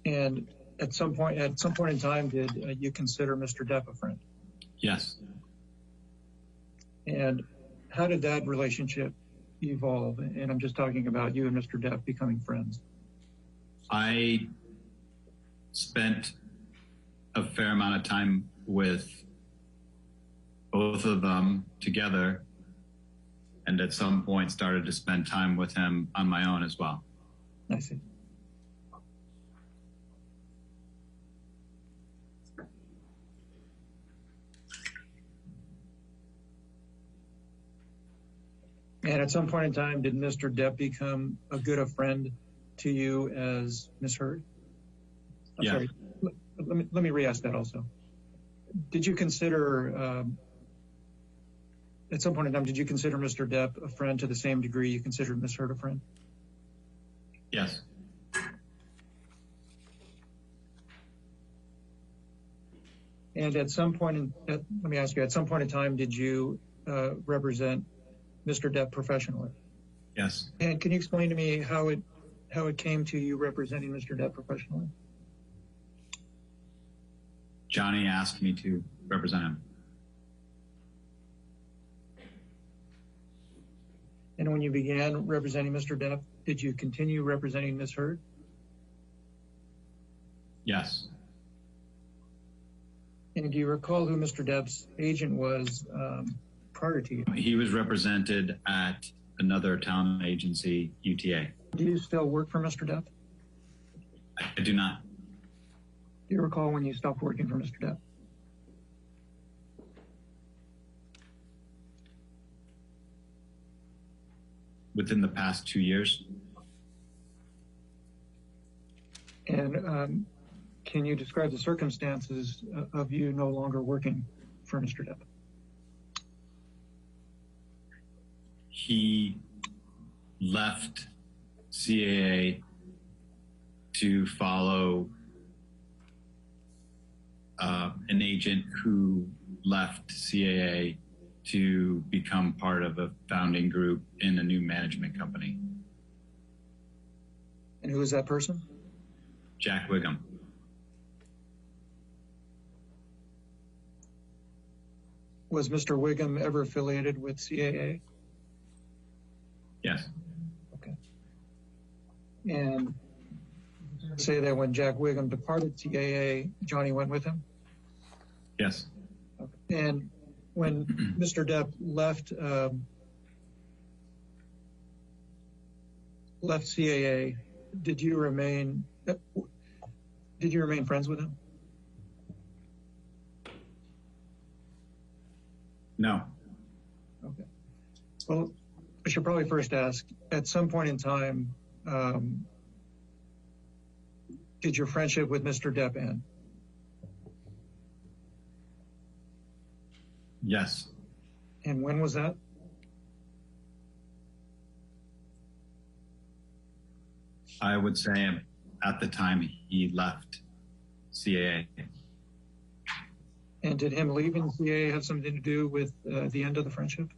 And at some point in time, did you consider Mr. Depp a friend? Yes. And how did that relationship evolve? And I'm just talking about you and Mr. Depp becoming friends. I spent a fair amount of time with both of them together, and at some point started to spend time with him on my own as well. I see. And at some point in time, did Mr. Depp become a good a friend to you as Ms. Heard? I'm Yeah. sorry. Let me re-ask that also. Did you consider, at some point in time, did you consider Mr. Depp a friend to the same degree you considered Ms. Heard a friend? Yes. And at some point let me ask you, at some point in time, did you represent Mr. Depp professionally? Yes. And can you explain to me how how it came to you representing Mr. Depp professionally? Johnny asked me to represent him. And when you began representing Mr. Depp, did you continue representing Ms. Heard? Yes. And do you recall who Mr. Depp's agent was prior to you? He was represented at another talent agency, UTA. Do you still work for Mr. Depp? I do not. Do you recall when you stopped working for Mr. Depp? Within the past 2 years. And can you describe the circumstances of you no longer working for Mr. Depp? He left CAA to follow an agent who left CAA to become part of a founding group in a new management company. And who is that person? Jack Wiggum. Was Mr. Wiggum ever affiliated with CAA? Yes. Okay. And say that when Jack Wiggum departed CAA, Johnny went with him? Yes. Okay. And when Mr. Depp left CAA, did you remain friends with him? No. Okay. Well, I should probably first ask, at some point in time, did your friendship with Mr. Depp end? Yes. And when was that? I would say at the time he left CAA. And did him leaving CAA have something to do with the end of the friendship?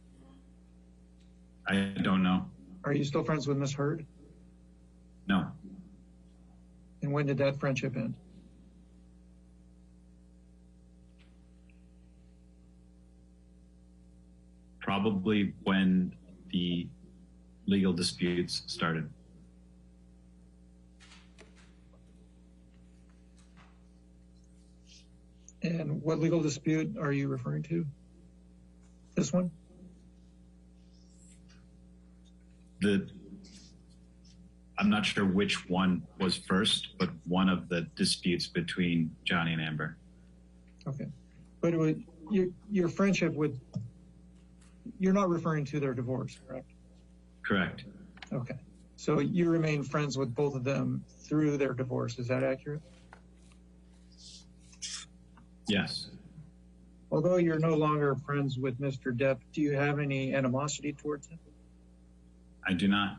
I don't know. Are you still friends with Miss Heard? No. And when did that friendship end? Probably when the legal disputes started. And what legal dispute are you referring to? This one? I'm not sure which one was first, but one of the disputes between Johnny and Amber. Okay. But your friendship with, you're not referring to their divorce, correct? Correct. Okay. So you remain friends with both of them through their divorce. Is that accurate? Yes. Although you're no longer friends with Mr. Depp, do you have any animosity towards him? I do not.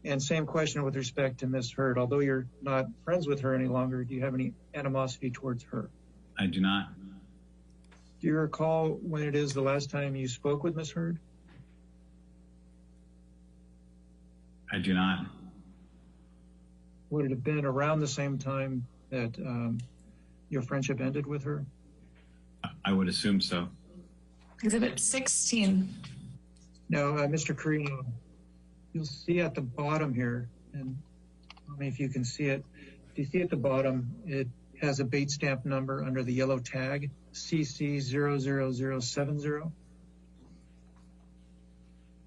And same question with respect to Miss Heard. Although you're not friends with her any longer, do you have any animosity towards her? I do not. Do you recall when it is the last time you spoke with Miss Heard? I do not. Would it have been around the same time that your friendship ended with her? I would assume so. Exhibit 16. No, Mr. Carino, you'll see at the bottom here, and tell me if you can see it. Do you see at the bottom, it has a bait stamp number under the yellow tag, CC00070.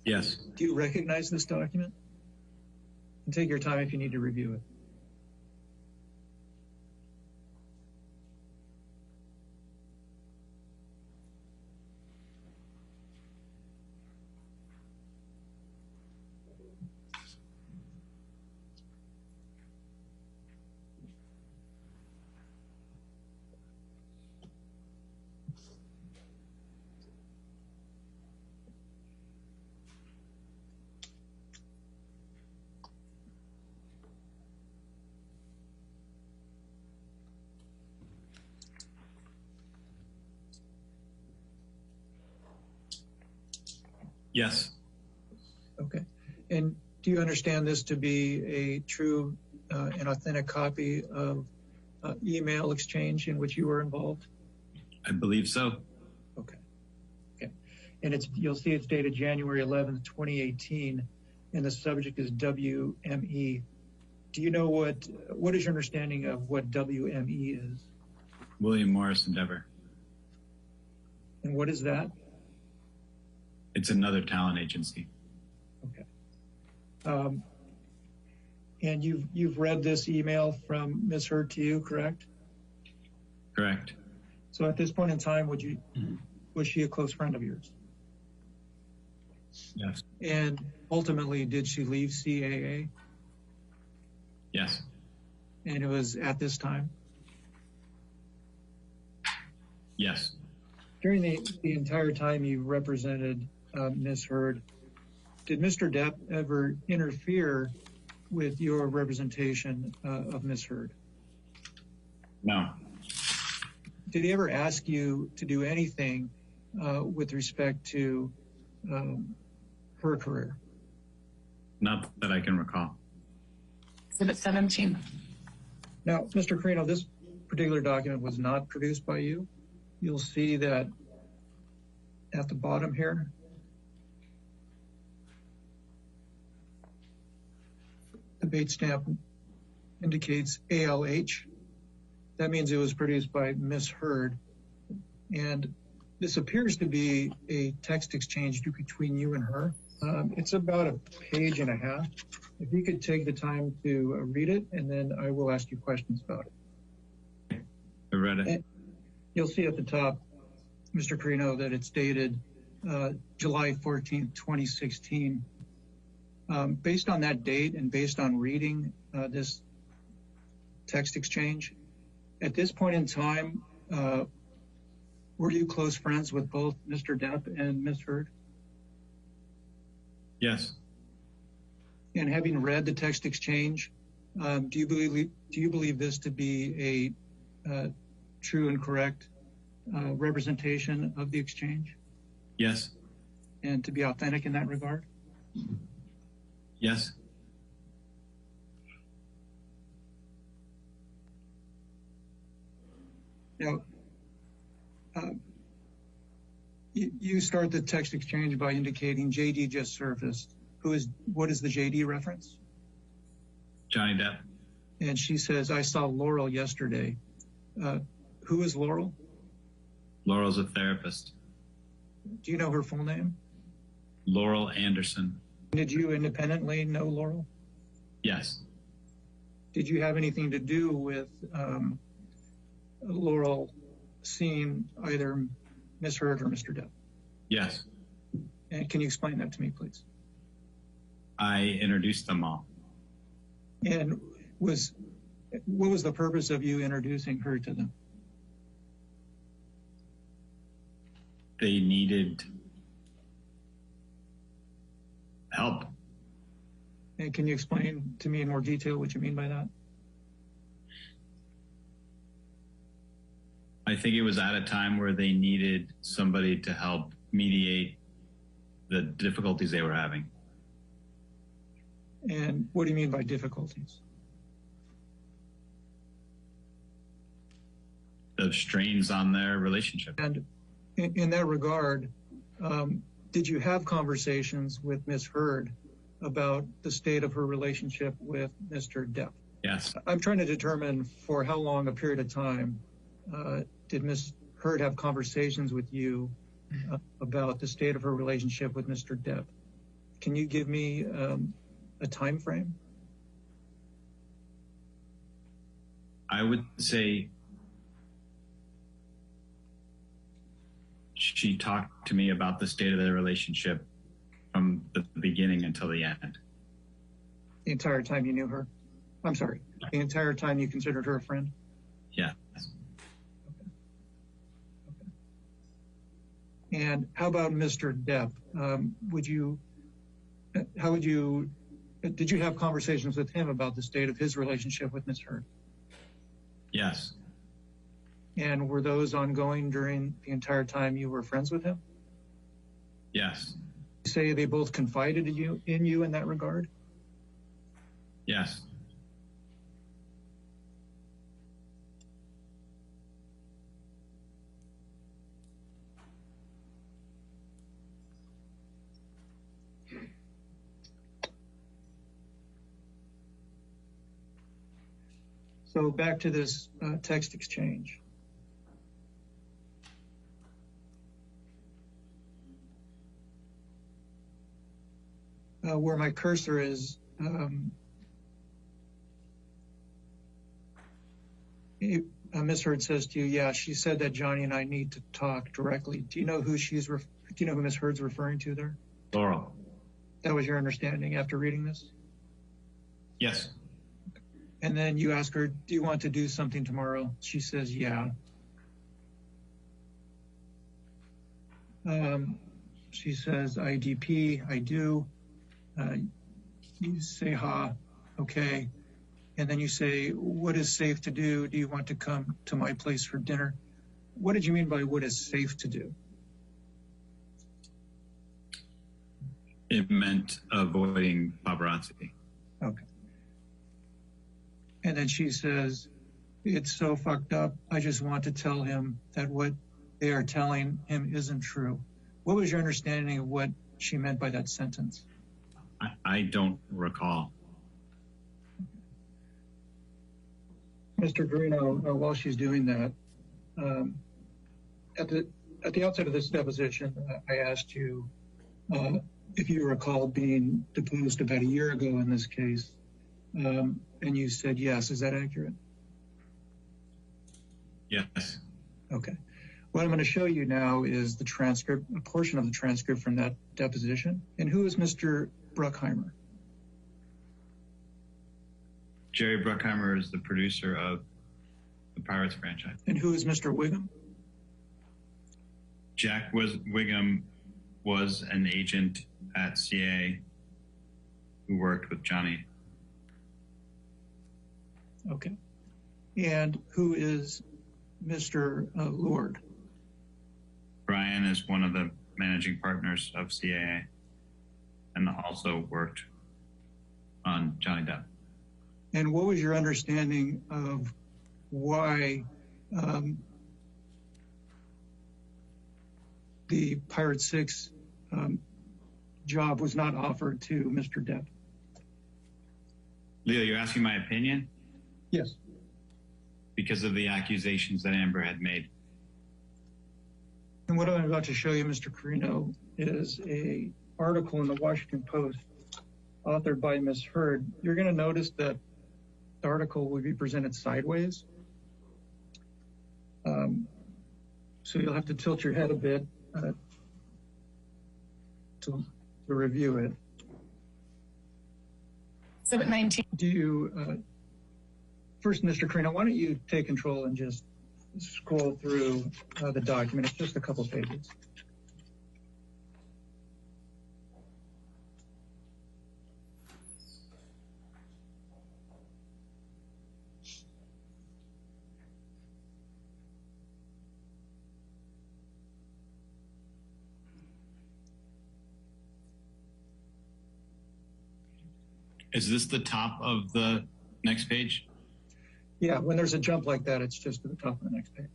Yes. Do you recognize this document? And take your time if you need to review it. Yes. Okay. And Do you understand this to be a true and authentic copy of email exchange in which you were involved? I believe so. Okay. Okay. And you'll see it's dated January 11th, 2018, and the subject is WME. Do you know what is your understanding of what WME is? William Morris Endeavor. And what is that? It's another talent agency. Okay. And you've read this email from Ms. Hurd to you, correct? Correct. So at this point in time, was she a close friend of yours? Yes. And ultimately, did she leave CAA? Yes. And it was at this time? Yes. During the entire time you represented Ms. Hurd, did Mr. Depp ever interfere with your representation of Ms. Hurd? No. Did he ever ask you to do anything with respect to her career? Not that I can recall. Exhibit 17. Now, Mr. Carino, this particular document was not produced by you. You'll see that at the bottom here. The bait stamp indicates ALH. That means it was produced by Ms. Hurd. And this appears to be a text exchange between you and her. It's about a page and a half. If you could take the time to read it, and then I will ask you questions about it. I read it. And you'll see at the top, Mr. Carino, that it's dated July 14th, 2016. Based on that date and based on reading this text exchange, at this point in time, were you close friends with both Mr. Depp and Ms. Hurd? Yes. And having read the text exchange, do you believe this to be a true and correct representation of the exchange? Yes. And to be authentic in that regard? Yes. Now, you start the text exchange by indicating JD just surfaced. What is the JD reference? Johnny Depp. And she says, I saw Laurel yesterday. Who is Laurel? Laurel's a therapist. Do you know her full name? Laurel Anderson. Did you independently know Laurel? Yes. Did you have anything to do with Laurel seeing either Ms. Hurd or Mr. Depp? Yes. And can you explain that to me, please? I introduced them all. And what was the purpose of you introducing her to them? They needed help. And can you explain to me in more detail what you mean by that? I think it was at a time where they needed somebody to help mediate the difficulties they were having. And what do you mean by difficulties? The strains on their relationship. And in that regard, did you have conversations with Ms. Hurd about the state of her relationship with Mr. Depp? Yes. I'm trying to determine for how long a period of time did Ms. Hurd have conversations with you about the state of her relationship with Mr. Depp? Can you give me a time frame? I would say she talked to me about the state of their relationship from the beginning until the end. The entire time you knew her? I'm sorry, the entire time you considered her a friend? Yes. Okay. And how about Mr. Depp? Did you have conversations with him about the state of his relationship with Ms. Hurd? Yes. And were those ongoing during the entire time you were friends with him? Yes. You say they both confided in you in that regard? Yes. So back to this text exchange. Where my cursor is, Ms. Hurd says to you, yeah, she said that Johnny and I need to talk directly. Do you know who do you know who Ms. Hurd's referring to there? Laurel. That was your understanding after reading this? Yes. And then you ask her, do you want to do something tomorrow? She says, yeah. She says, IDP, I do. You say, okay. And then you say, what is safe to do? Do you want to come to my place for dinner? What did you mean by what is safe to do? It meant avoiding paparazzi. Okay. And then she says, it's so fucked up. I just want to tell him that what they are telling him isn't true. What was your understanding of what she meant by that sentence? I don't recall. Mr. Garino, while she's doing that, at the outset of this deposition, I asked you if you recall being deposed about a year ago in this case, and you said yes. Is that accurate? Yes. Okay. What I'm going to show you now is the transcript, a portion of the transcript from that deposition. And who is Mr. Bruckheimer? Jerry Bruckheimer is the producer of the Pirates franchise. And who is Mr. Wiggum? Jack Wiggum was an agent at CA who worked with Johnny. Okay. And who is Mr. Lord? Brian is one of the managing partners of CAA and also worked on Johnny Depp. And what was your understanding of why the Pirate 6 job was not offered to Mr. Depp? Leo, you're asking my opinion? Yes. Because of the accusations that Amber had made. And what I'm about to show you, Mr. Carino, is an article in the Washington Post authored by Ms. Hurd. You're going to notice that the article will be presented sideways. So you'll have to tilt your head a bit to review it. Exhibit 19. Do you, first, Mr. Carino, why don't you take control and just scroll through the document. It's just a couple pages. Is this the top of the next page? Yeah, when there's a jump like that, it's just at the top of the next page.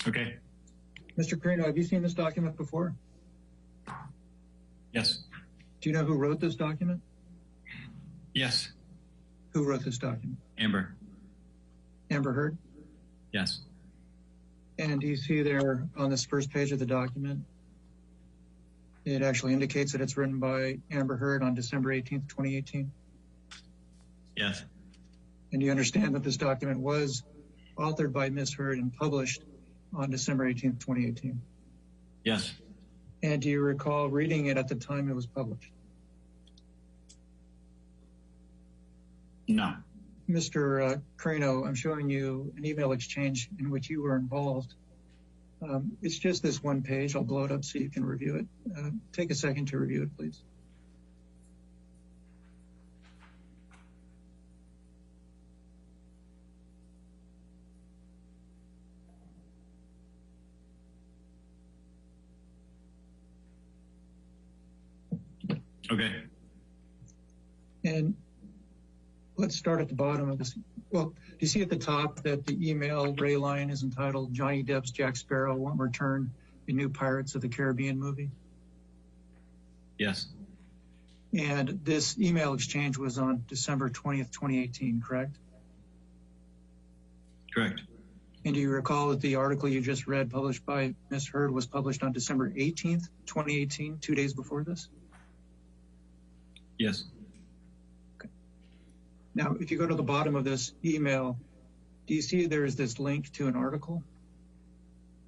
Okay. Mr. Carino, have you seen this document before? Yes. Do you know who wrote this document? Yes. Who wrote this document? Amber. Amber Heard? Yes. And do you see there on this first page of the document, it actually indicates that it's written by Amber Heard on December 18th, 2018? Yes. And do you understand that this document was authored by Ms. Heard and published on December 18th, 2018? Yes. And do you recall reading it at the time it was published? No. Mr. Carino, I'm showing you an email exchange in which you were involved. It's just this one page. I'll blow it up so you can review it. Take a second to review it, please. Okay. And let's start at the bottom of this. Well, do you see at the top that the email Ray line is entitled Johnny Depp's Jack Sparrow won't return in new Pirates of the Caribbean movie? Yes. And this email exchange was on December 20th, 2018, correct? Correct. And do you recall that the article you just read published by Ms. Heard was published on December 18th, 2018, 2 days before this? Yes. Now, if you go to the bottom of this email, do you see there's this link to an article?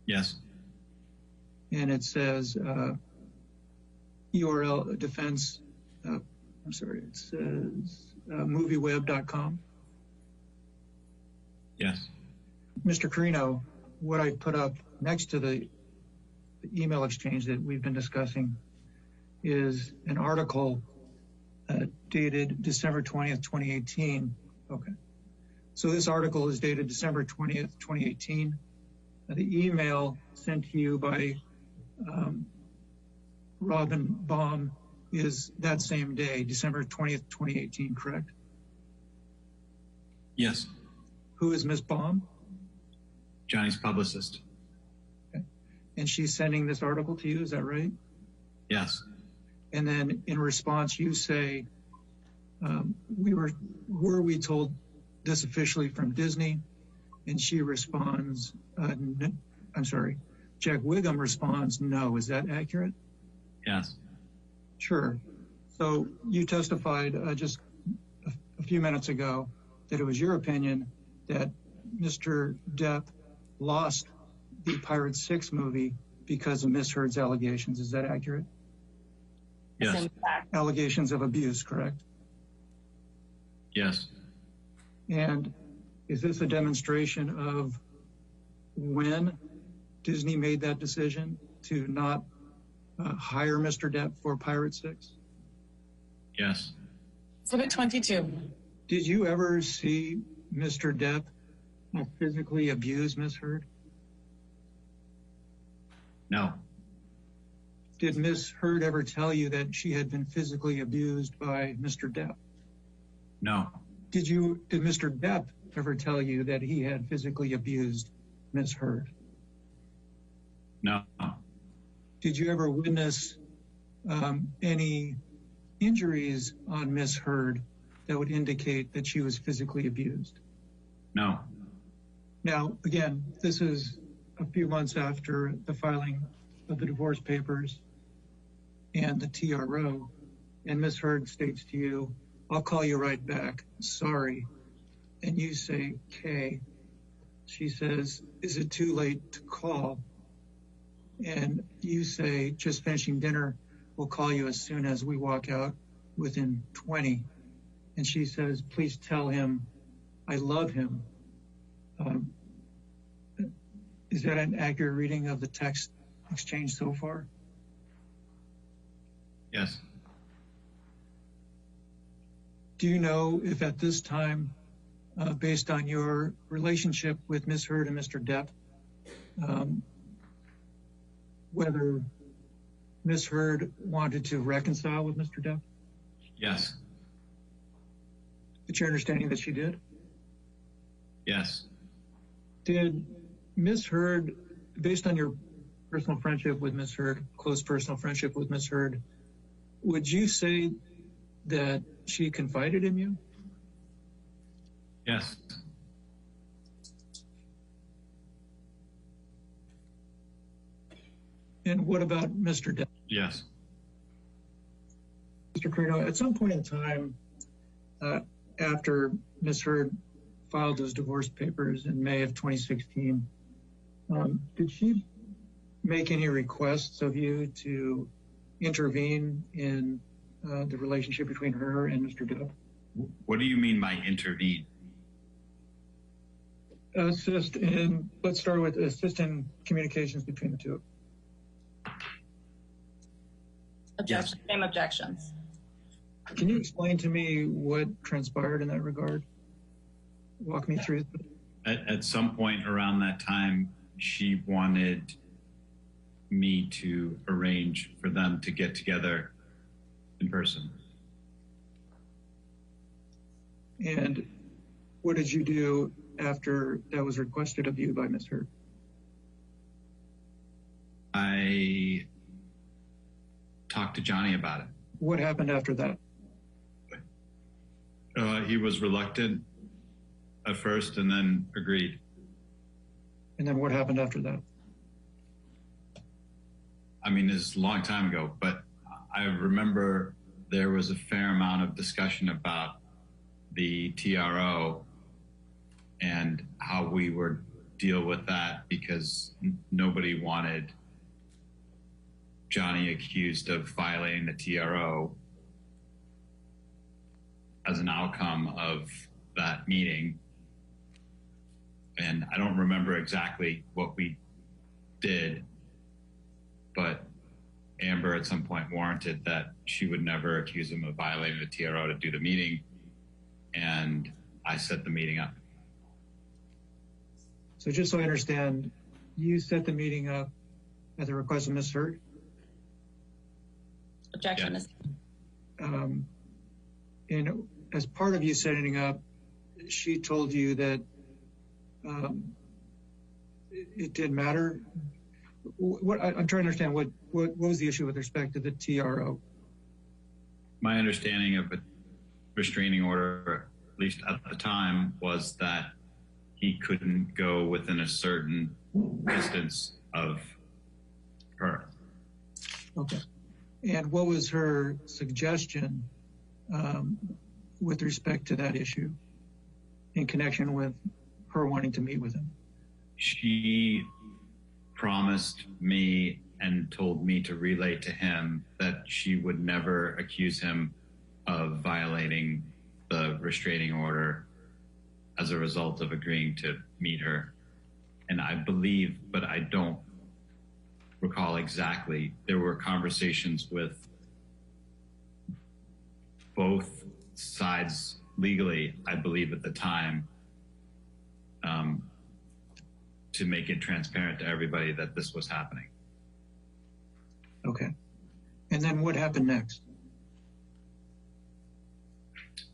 Yes. And it says URL defense, it says movieweb.com. Yes. Mr. Carino, what I put up next to the email exchange that we've been discussing is an article dated December 20th, 2018. Okay. So this article is dated December 20th, 2018. The email sent to you by Robin Baum is that same day, December 20th, 2018, correct? Yes. Who is Ms. Baum? Johnny's publicist. Okay. And she's sending this article to you, is that right? Yes. And then in response, you say, were we told this officially from Disney? And she responds, Jack Wiggum responds, no. Is that accurate? Yes. Sure. So you testified just a few minutes ago that it was your opinion that Mr. Depp lost the Pirates 6 movie because of Ms. Heard's allegations. Is that accurate? Yes. Allegations of abuse, correct? Yes. And is this a demonstration of when Disney made that decision to not hire Mr. Depp for Pirates 6? Yes. Exhibit 22. Did you ever see Mr. Depp physically abuse Ms. Heard? No. Did Ms. Heard ever tell you that she had been physically abused by Mr. Depp? No. Did Mr. Depp ever tell you that he had physically abused Ms. Heard? No. Did you ever witness any injuries on Ms. Heard that would indicate that she was physically abused? No. Now, again, this is a few months after the filing of the divorce papers and the TRO, and Ms. Heard states to you, "I'll call you right back, sorry." And you say, "Okay." She says, "Is it too late to call?" And you say, "Just finishing dinner, we'll call you as soon as we walk out within 20. And she says, "Please tell him I love him." Is that an accurate reading of the text exchange so far? Yes. Do you know if at this time, based on your relationship with Ms. Heard and Mr. Depp, whether Ms. Heard wanted to reconcile with Mr. Depp? Yes. It's your understanding that she did? Yes. Did Ms. Heard, based on your personal friendship with Ms. Heard, close personal friendship with Ms. Heard, would you say that she confided in you? Yes. And what about Mr. Depp? Yes. Mr. Carino, at some point in time, after Ms. Heard filed those divorce papers in May of 2016, did she make any requests of you to intervene in the relationship between her and Mr. Depp? What do you mean by intervene? Assist in, let's start with assist in communications between the two. Objection. Same objections. Can you explain to me what transpired in that regard? Walk me through. At some point around that time, she wanted me to arrange for them to get together in person. And what did you do after that was requested of you by Ms. Heard? I talked to Johnny about it. What happened after that? He was reluctant at first and then agreed. And then what happened after that? I mean, it's a long time ago, but I remember there was a fair amount of discussion about the TRO and how we would deal with that because nobody wanted Johnny accused of violating the TRO as an outcome of that meeting. And I don't remember exactly what we did, but Amber at some point warranted that she would never accuse him of violating the TRO to do the meeting. And I set the meeting up. So just so I understand, you set the meeting up at the request of Ms. Heard? Objection. Yes. And as part of you setting up, she told you that it didn't matter. I'm trying to understand what was the issue with respect to the TRO? My understanding of a restraining order, at least at the time, was that he couldn't go within a certain distance of her. Okay. And what was her suggestion with respect to that issue in connection with her wanting to meet with him? She promised me and told me to relay to him that she would never accuse him of violating the restraining order as a result of agreeing to meet her. And I believe, but I don't recall exactly, there were conversations with both sides legally, I believe at the time, to make it transparent to everybody that this was happening. Okay. And then what happened next?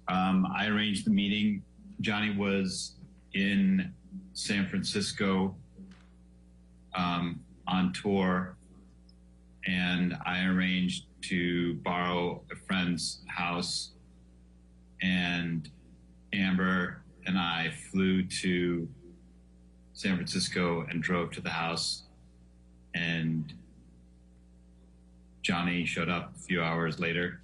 I arranged the meeting. Johnny was in San Francisco on tour, and I arranged to borrow a friend's house, and Amber and I flew to San Francisco and drove to the house, and Johnny showed up a few hours later.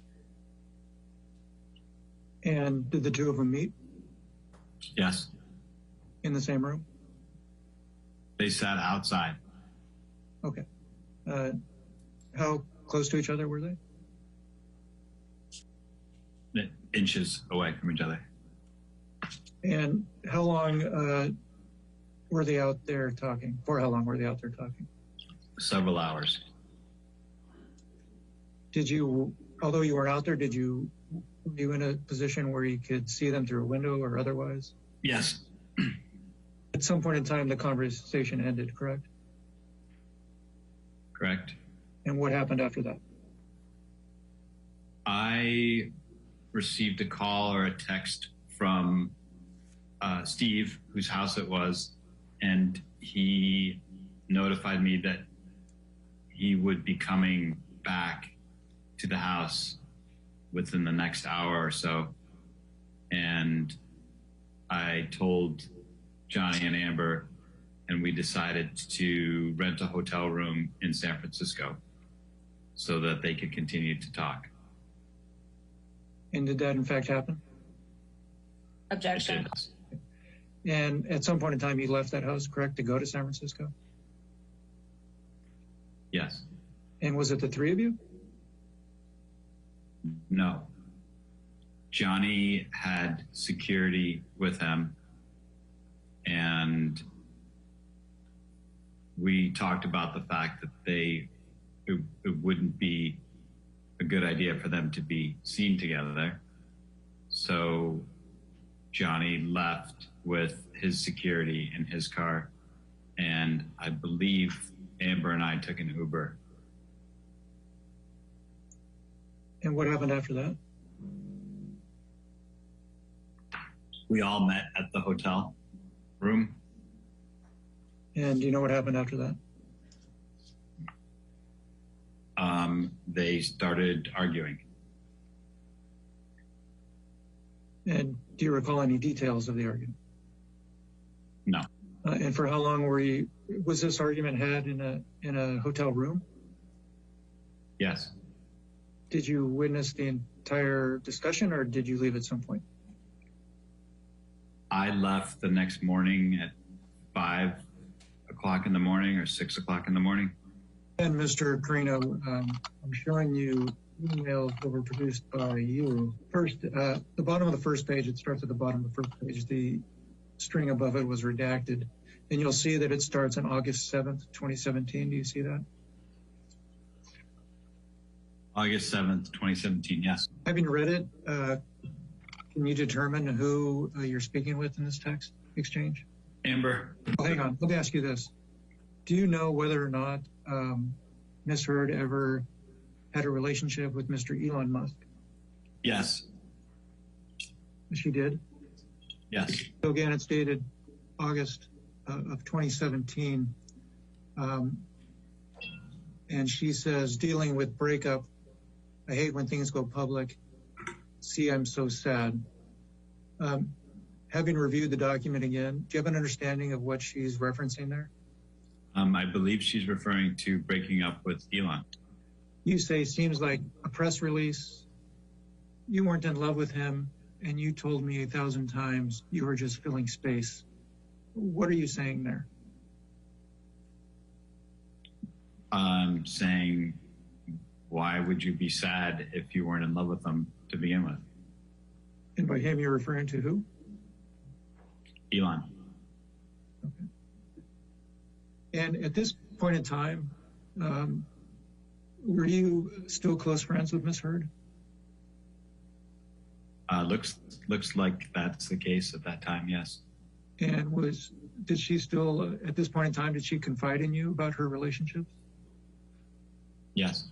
And did the two of them meet Yes, in the same room? they sat outside. Okay. How close to each other were they? Inches away from each other. And how long were they out there talking? For how long were they out there talking? Several hours. Did you, although you weren't out there, were you in a position where you could see them through a window or otherwise? Yes. At some point in time, the conversation ended, correct? Correct. And what happened after that? I received a call or a text from Steve, whose house it was, and he notified me that he would be coming back to the house within the next hour or so. And I told Johnny and Amber, and we decided to rent a hotel room in San Francisco so that they could continue to talk. And did that in fact happen? Objection. It is. And at some point in time, you left that house, correct, to go to San Francisco? Yes. And was it the three of you? No. Johnny had security with him, and we talked about the fact that it wouldn't be a good idea for them to be seen together. So Johnny left with his security in his car, and I believe Amber and I took an Uber. And what happened after that? We all met at the hotel room. And do you know what happened after that? They started arguing. And do you recall any details of the argument? No. And for how long was this argument had in a hotel room? Yes. Did you witness the entire discussion, or did you leave at some point? I left the next morning at 5 o'clock in the morning or 6 o'clock in the morning. And Mr. Carino, I'm showing you emails that were produced by you. First, the bottom of the first page, it starts at the bottom of the first page. The string above it was redacted. And you'll see that it starts on August 7th, 2017. Do you see that? August 7th, 2017, yes. Having read it, can you determine who you're speaking with in this text exchange? Amber? Oh, hang on, let me ask you this. Do you know whether or not Ms. Heard ever had a relationship with Mr. Elon Musk? Yes. She did? Yes. So again, it's dated August of 2017. And she says, dealing with breakup, I hate when things go public. See, I'm so sad. Having reviewed the document again, do you have an understanding of what she's referencing there? I believe she's referring to breaking up with Elon. You say, seems like a press release. You weren't in love with him, and you told me 1,000 times you were just filling space. What are you saying there? I'm saying, why would you be sad if you weren't in love with him to begin with? And by him, you're referring to who? Elon. Okay. And at this point in time, were you still close friends with Ms. Heard? Looks like that's the case at that time. Yes. And did she still, at this point in time, did she confide in you about her relationships? Yes.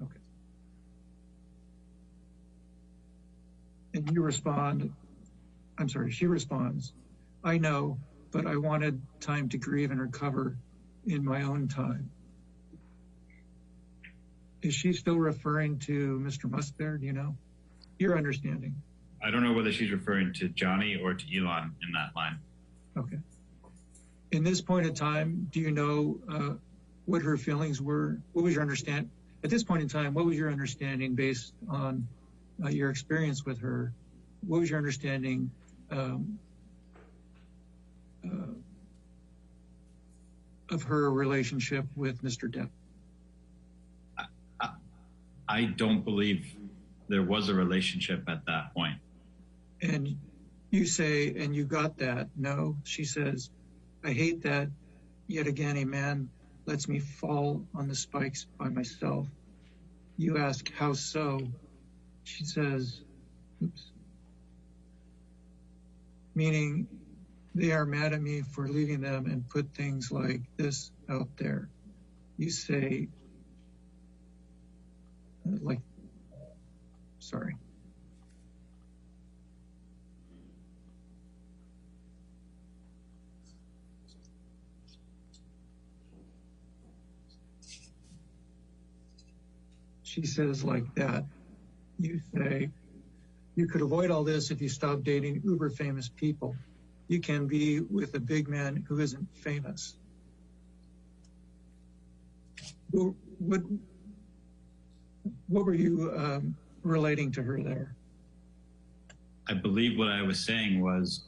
Okay. And you respond, I'm sorry, she responds, I know, but I wanted time to grieve and recover in my own time. Is she still referring to Mr. Musk there? Do you know? Your understanding. I don't know whether she's referring to Johnny or to Elon in that line. Okay. In this point in time, do you know what her feelings were? What was your understanding? At this point in time, what was your understanding based on your experience with her? What was your understanding of her relationship with Mr. Depp? I don't believe there was a relationship at that point. And you say, and you got that. No, she says, I hate that yet again a man lets me fall on the spikes by myself. You ask, how so? She says, oops. Meaning they are mad at me for leaving them and put things like this out there. You say, sorry. She says like that. You say, you could avoid all this if you stop dating uber famous people. You can be with a big man who isn't famous. What were you relating to her there? I believe what I was saying was,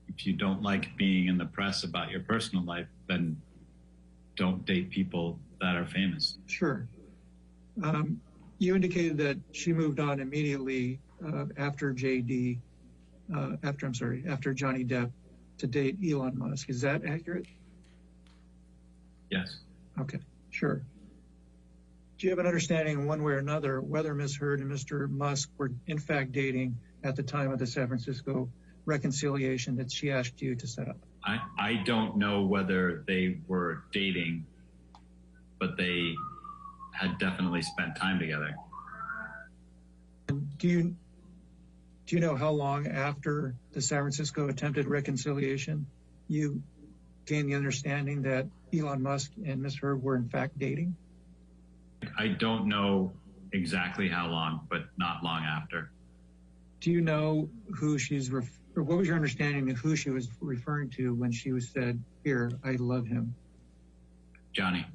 if you don't like being in the press about your personal life, then don't date people that are famous. Sure. You indicated that she moved on immediately after Johnny Depp to date Elon Musk. Is that accurate? Yes. Okay, sure. Do you have an understanding one way or another whether Ms. Heard and Mr. Musk were in fact dating at the time of the San Francisco reconciliation that she asked you to set up? I don't know whether they were dating, but they had definitely spent time together. Do you know how long after the San Francisco attempted reconciliation you gained the understanding that Elon Musk and Ms. Heard were in fact dating? I don't know exactly how long, but not long after. Do you know who or what was your understanding of who she was referring to when she was said, here, I love him? Johnny.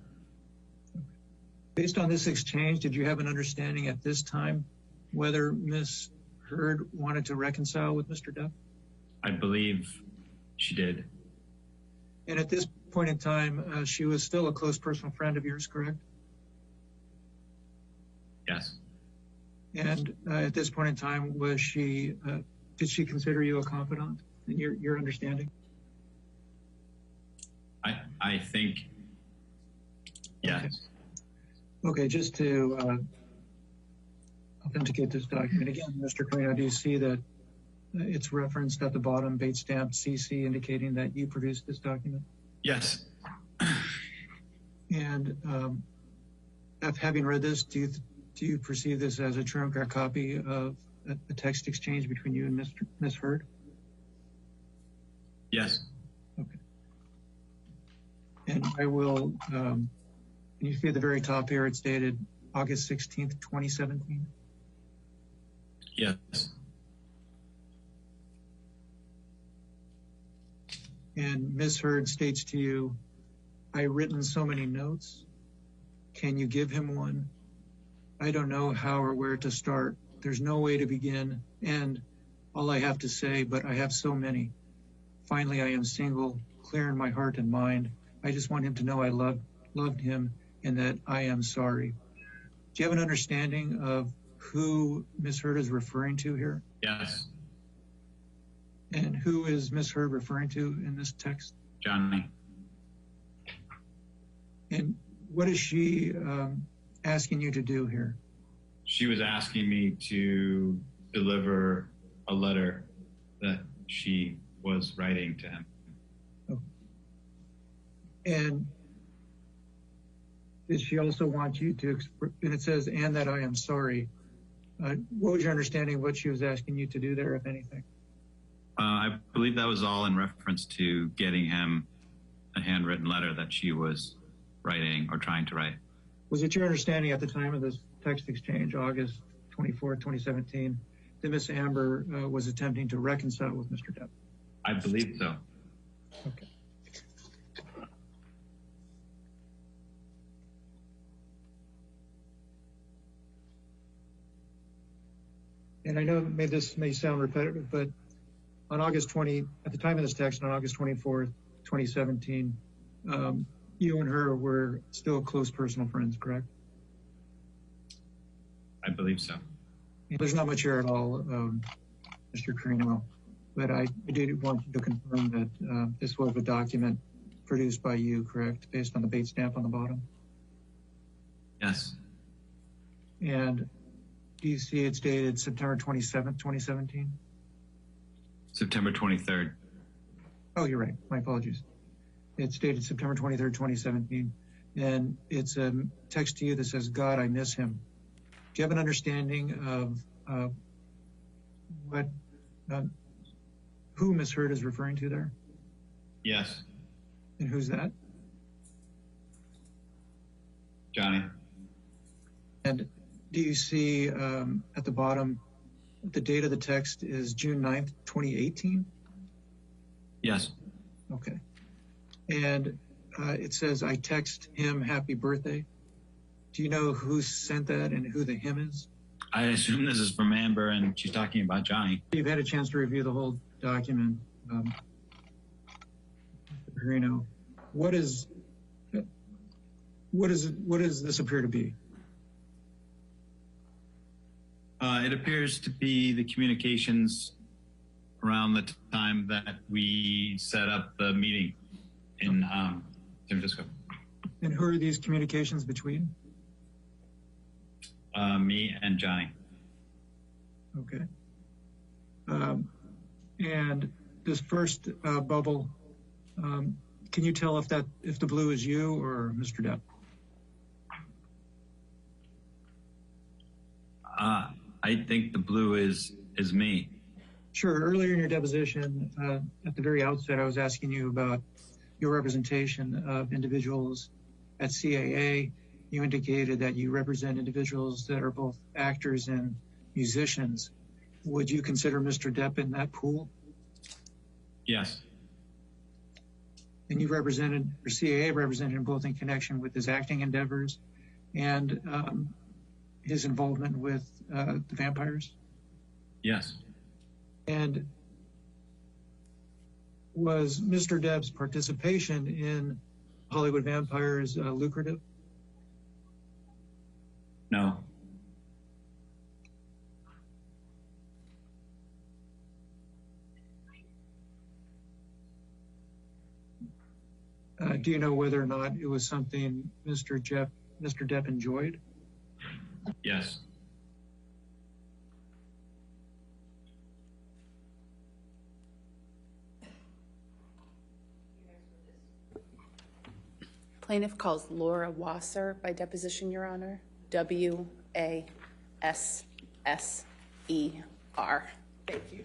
Based on this exchange, did you have an understanding at this time whether Ms. Heard wanted to reconcile with Mr. Depp? I believe she did. And at this point in time, she was still a close personal friend of yours, correct? Yes. And at this point in time, did she consider you a confidant in your understanding? I think, yes. Okay, just to authenticate this document again, Mr. Carino, do you see that it's referenced at the bottom, bait stamped CC, indicating that you produced this document? Yes. And having read this, do you perceive this as a true copy of a text exchange between you and Ms. Heard? Yes. Okay. And I will, you see at the very top here, it's dated August 16th, 2017. Yes. And Ms. Heard states to you, I've written so many notes. Can you give him one? I don't know how or where to start. There's no way to begin. And all I have to say, but I have so many. Finally, I am single, clear in my heart and mind. I just want him to know I loved him and that I am sorry. Do you have an understanding of who Ms. Heard is referring to here? Yes. And who is Ms. Heard referring to in this text? Johnny. And what is she asking you to do here? She was asking me to deliver a letter that she was writing to him. And did she also want you to, and it says, and that I am sorry. What was your understanding of what she was asking you to do there, if anything? I believe that was all in reference to getting him a handwritten letter that she was writing or trying to write. Was it your understanding at the time of this text exchange, August 24, 2017, that Miss Amber was attempting to reconcile with Mr. Depp? I believe so. Okay. And I know this may sound repetitive, but on August 20, at the time of this text, on August 24th, 2017, you and her were still close personal friends, correct? I believe so. There's not much here at all, Mr. Carino, but I did want you to confirm that this was a document produced by you, correct, based on the bait stamp on the bottom? Yes. And do you see it's dated September 27th, 2017? September 23rd. Oh, you're right. My apologies. It's dated September 23rd, 2017. And it's a text to you that says, God, I miss him. Do you have an understanding of who Ms. Hurd is referring to there? Yes. And who's that? Johnny. And do you see at the bottom, the date of the text is June 9th, 2018? Yes. Okay. And it says, I text him happy birthday. Do you know who sent that and who the him is? I assume this is from Amber and she's talking about Johnny. You've had a chance to review the whole document. Carino, what does this appear to be? It appears to be the communications around the time that we set up the meeting in San Francisco. And who are these communications between? Me and Johnny. Okay. And this first bubble, can you tell if the blue is you or Mr. Depp? I think the blue is me. Sure. Earlier in your deposition, at the very outset, I was asking you about your representation of individuals at CAA. You indicated that you represent individuals that are both actors and musicians. Would you consider Mr. Depp in that pool? Yes. And you represented, or CAA represented him both in connection with his acting endeavors and his involvement with the vampires? Yes. And was Mr. Depp's participation in Hollywood Vampires lucrative? No. Do you know whether or not it was something Mr. Depp enjoyed? Yes. Plaintiff calls Laura Wasser by deposition, Your Honor. WASSER. Thank you.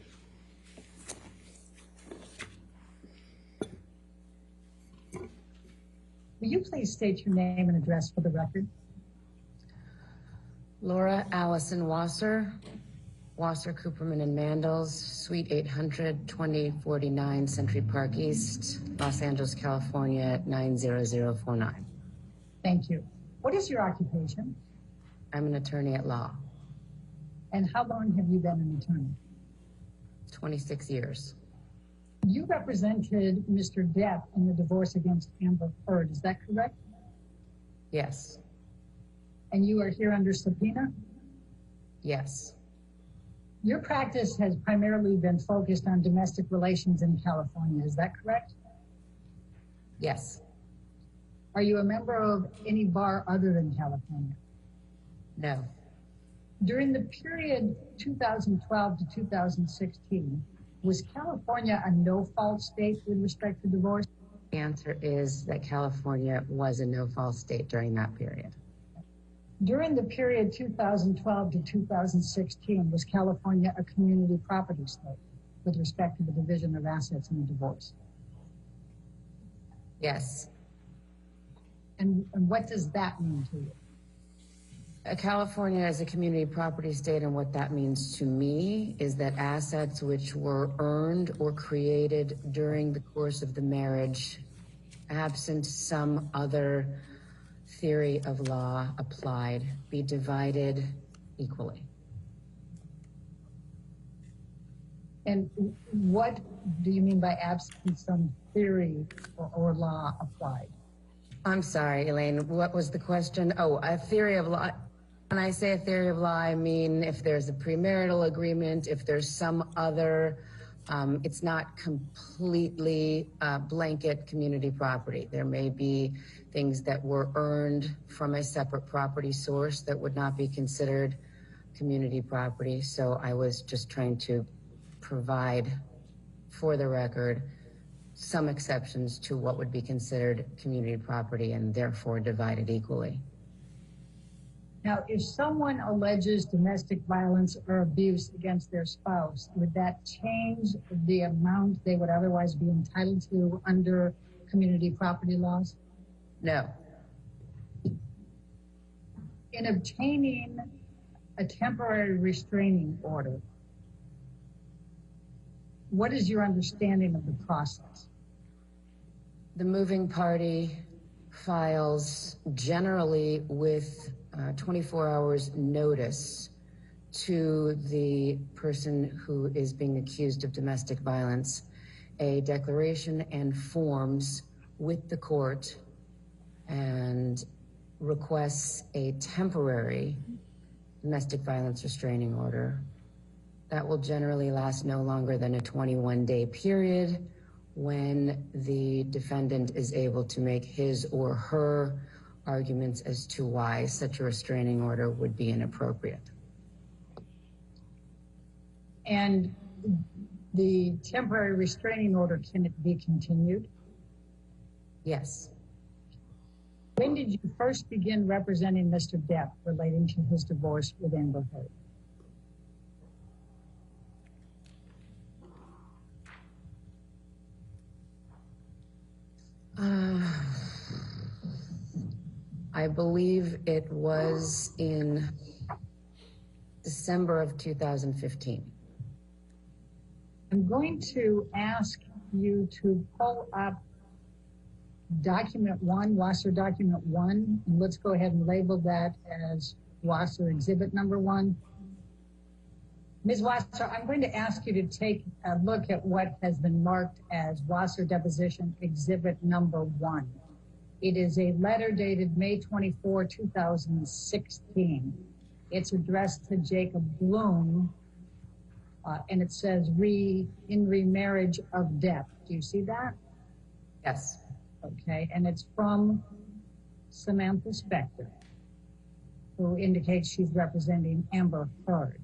Will you please state your name and address for the record? Laura Allison Wasser, Wasser, Cooperman and Mandels, Suite 800, 2049 Century Park East, Los Angeles, California, 90049. Thank you. What is your occupation? I'm an attorney at law. And how long have you been an attorney? 26 years. You represented Mr. Depp in the divorce against Amber Heard, is that correct? Yes. And you are here under subpoena? Yes. Your practice has primarily been focused on domestic relations in California, is that correct? Yes. Are you a member of any bar other than California? No. During the period 2012 to 2016, was California a no-fault state with respect to divorce? The answer is that California was a no-fault state during that period. During the period 2012 to 2016, was California a community property state with respect to the division of assets in a divorce? Yes. And what does that mean to you? California is a community property state, and what that means to me is that assets which were earned or created during the course of the marriage, absent some other theory of law applied, be divided equally. And what do you mean by absent some theory or law applied? I'm sorry, Elaine, what was the question? Oh, a theory of law. When I say a theory of law, I mean if there's a premarital agreement, if there's some other, it's not completely blanket community property. There may be things that were earned from a separate property source that would not be considered community property. So I was just trying to provide, for the record, some exceptions to what would be considered community property and therefore divided equally. Now, if someone alleges domestic violence or abuse against their spouse, would that change the amount they would otherwise be entitled to under community property laws? No. In obtaining a temporary restraining order, what is your understanding of the process? The moving party files generally with 24 hours notice to the person who is being accused of domestic violence, a declaration and forms with the court, and requests a temporary domestic violence restraining order. That will generally last no longer than a 21-day period when the defendant is able to make his or her arguments as to why such a restraining order would be inappropriate. And the temporary restraining order, can it be continued? Yes. When did you first begin representing Mr. Depp relating to his divorce with Amber Heard? I believe it was in December of 2015. I'm going to ask you to pull up document 1, Wasser document 1, and let's go ahead and label that as Wasser exhibit number 1. Ms. Wasser, I'm going to ask you to take a look at what has been marked as Wasser deposition exhibit number 1. It is a letter dated May 24, 2016. It's addressed to Jacob Bloom, and it says in remarriage of Depp. Do you see that? Yes. Okay, and it's from Samantha Spector, who indicates she's representing Amber Heard.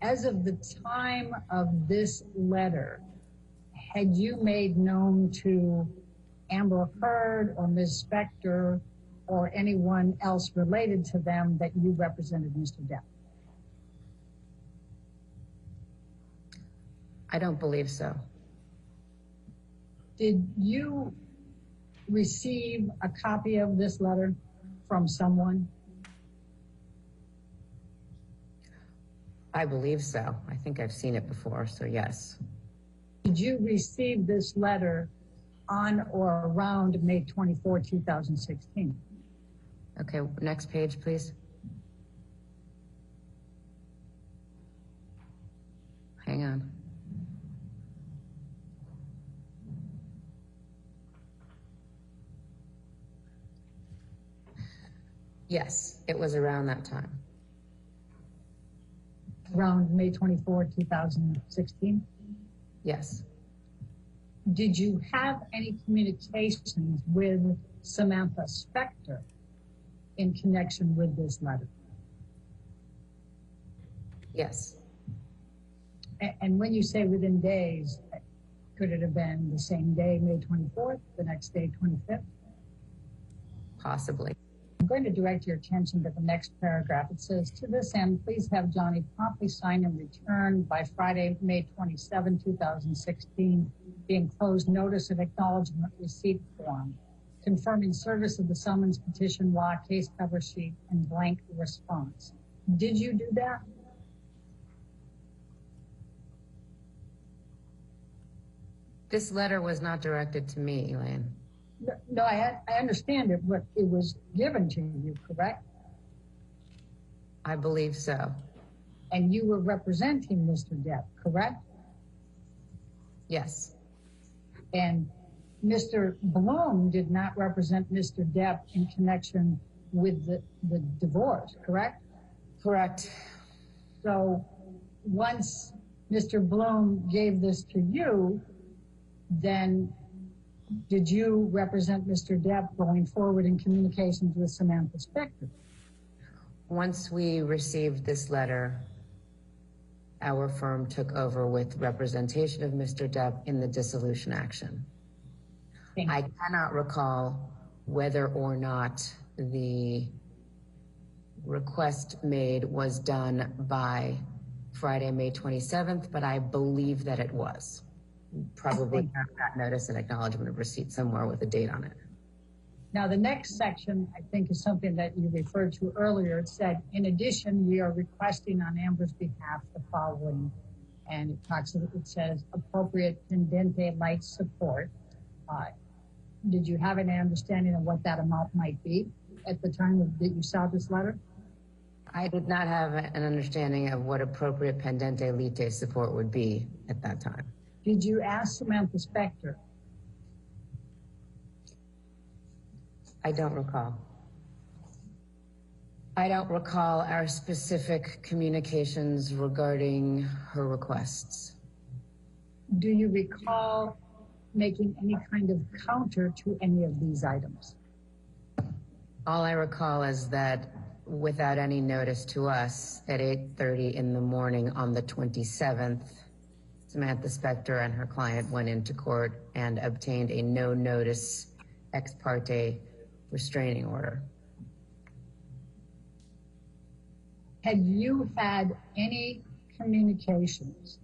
As of the time of this letter, had you made known to Amber Heard or Ms. Spector or anyone else related to them that you represented Mr. Depp? I don't believe so. Did you receive a copy of this letter from someone? I believe so. I think I've seen it before, so yes. Did you receive this letter on or around May 24, 2016? Okay, next page, please. Hang on. Yes, it was around that time. Around May 24, 2016? Yes. Did you have any communications with Samantha Spector in connection with this letter? Yes, And when you say within days, could it have been the same day, May 24th, the next day, 25th? possibly. I'm going to direct your attention to the next paragraph. It says, to this end, please have Johnny promptly sign and return by Friday, May 27, 2016, the enclosed notice of acknowledgement receipt form, confirming service of the summons, petition, law, case cover sheet, and blank response. Did you do that? This letter was not directed to me, Elaine. No, I understand it, but it was given to you, correct? I believe so. And you were representing Mr. Depp, correct? Yes, And Mr. Bloom did not represent Mr. Depp in connection with the divorce, correct? correct. So once Mr. Bloom gave this to you, then did you represent Mr. Depp going forward in communications with Samantha Spector? Once we received this letter, our firm took over with representation of Mr. Depp in the dissolution action. Thank I you. cannot recall whether or not the request made was done by Friday, May 27th, but I believe that it was. Probably have that notice and acknowledgement of receipt somewhere with a date on it. Now, the next section, I think, is something that you referred to earlier. It said, in addition, we are requesting on Amber's behalf the following. And it says appropriate pendente light support. Did you have an understanding of what that amount might be at the time that you saw this letter? I did not have an understanding of what appropriate pendente lite support would be at that time. Did you ask Samantha Spector? I don't recall. I don't recall our specific communications regarding her requests. Do you recall making any kind of counter to any of these items? All I recall is that without any notice to us, at 8:30 in the morning on the 27th, Samantha Spector and her client went into court and obtained a no notice ex parte restraining order. Had you had any communications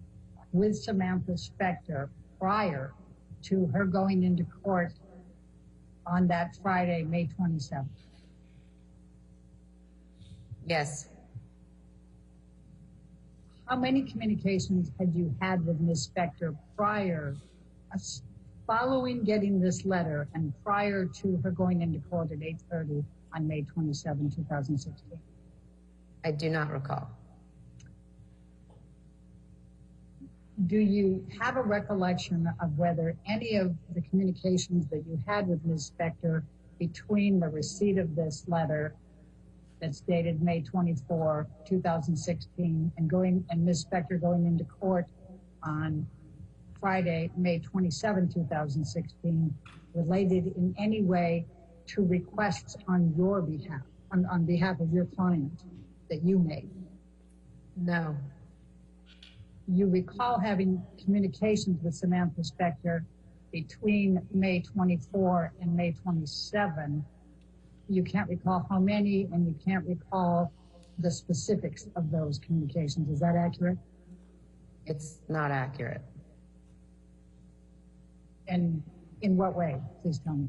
with Samantha Spector prior to her going into court on that Friday, May 27th? Yes, How many communications had you had with Ms. Spector prior, following getting this letter and prior to her going into court at 8:30 on May 27, 2016? I do not recall. Do you have a recollection of whether any of the communications that you had with Ms. Spector between the receipt of this letter that's dated May 24, 2016, and Ms. Spector going into court on Friday, May 27, 2016, related in any way to requests on your behalf, on behalf of your client that you made? No, You recall having communications with Samantha Spector between May 24 and May 27. You can't recall how many, and you can't recall the specifics of those communications. Is that accurate? it's not accurate. And in what way? Please tell me.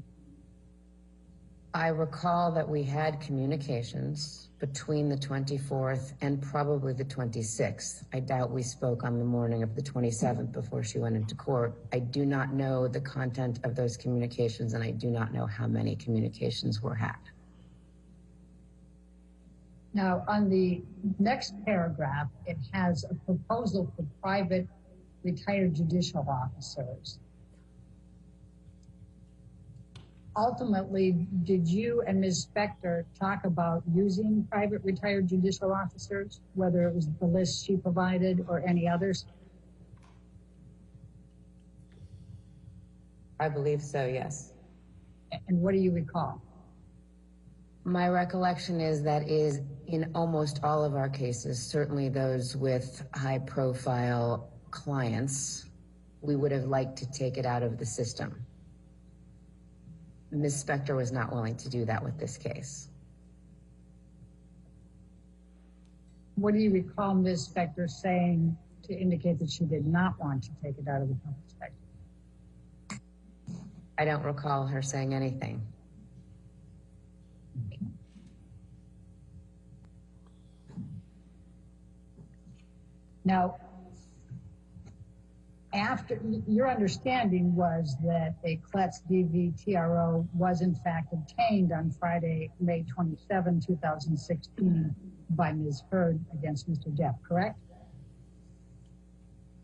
I recall that we had communications between the 24th and probably the 26th. I doubt we spoke on the morning of the 27th before she went into court. I do not know the content of those communications, and I do not know how many communications were had. Now, on the next paragraph, it has a proposal for private retired judicial officers. Ultimately, did you and Ms. Spector talk about using private retired judicial officers, whether it was the list she provided or any others? I believe so, yes. And what do you recall? My recollection is that is in almost all of our cases, certainly those with high-profile clients, we would have liked to take it out of the system. Ms. Spector was not willing to do that with this case. What do you recall Ms. Spector saying to indicate that she did not want to take it out of the public spectrum? I don't recall her saying anything. Okay. Now, after your understanding was that a CLETS DVTRO was in fact obtained on Friday, May 27, 2016 by Ms. Heard against Mr. Depp, correct?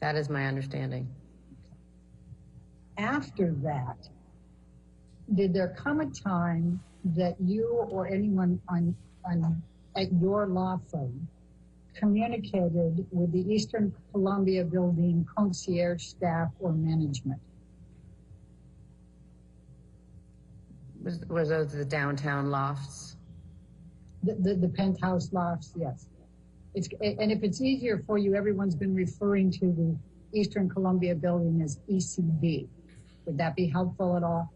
That is my understanding. After that, did there come a time that you or anyone at your law firm communicated with the Eastern Columbia Building concierge staff or management? Was those the downtown lofts? The penthouse lofts, yes. And if it's easier for you, everyone's been referring to the Eastern Columbia Building as ECB. Would that be helpful at all?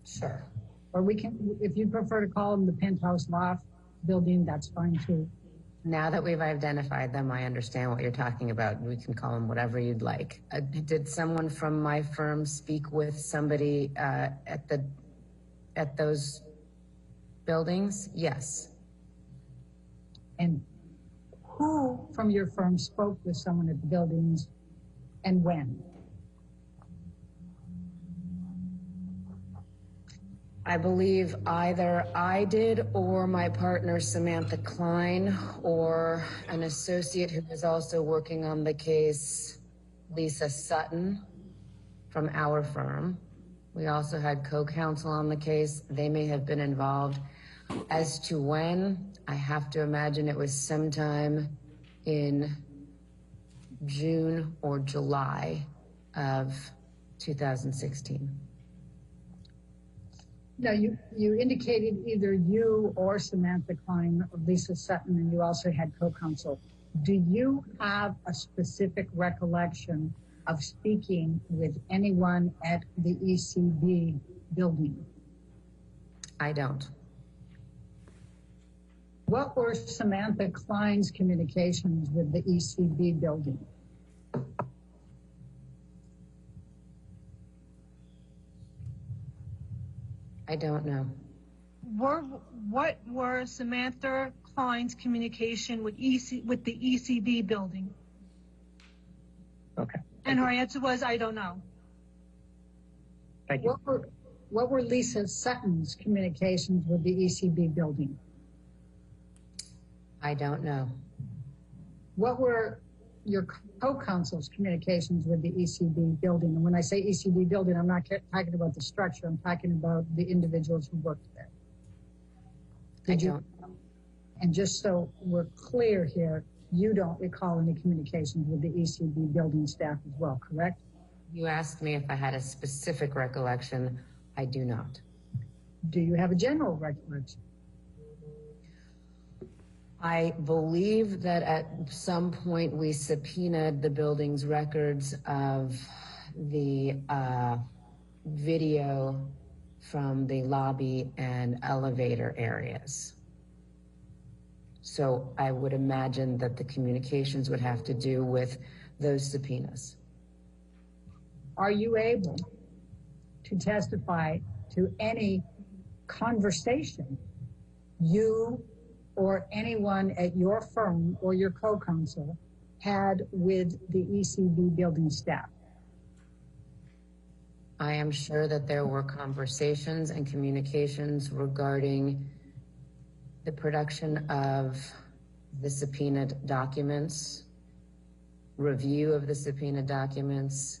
Sure. Or we can, if you prefer to call them the penthouse loft building, that's fine too. Now that we've identified them, I understand what you're talking about. We can call them whatever you'd like. Did someone from my firm speak with somebody at those buildings? Yes. And who from your firm spoke with someone at the buildings and when? I believe either I did or my partner Samantha Klein or an associate who was also working on the case, Lisa Sutton from our firm. We also had co-counsel on the case. They may have been involved. As to when, I have to imagine it was sometime in June or July of 2016. Now, you indicated either you or Samantha Klein or Lisa Sutton, and you also had co-counsel. Do you have a specific recollection of speaking with anyone at the ECB building? I don't. What were Samantha Klein's communications with the ECB building? I don't know. What were Samantha Klein's communication with the ECB building? Okay. And her answer was, I don't know. Thank you. What were Lisa Sutton's communications with the ECB building? I don't know. What were your co-counsel's communications with the ECB building? And when I say ECB building, I'm not talking about the structure. I'm talking about the individuals who worked there. Did you? And just so we're clear here, you don't recall any communications with the ECB building staff as well, correct? You asked me if I had a specific recollection. I do not. Do you have a general recollection? I believe that at some point we subpoenaed the building's records of the video from the lobby and elevator areas. So I would imagine that the communications would have to do with those subpoenas. Are you able to testify to any conversation you or anyone at your firm or your co-counsel had with the ECB building staff? I am sure that there were conversations and communications regarding the production of the subpoenaed documents, review of the subpoenaed documents,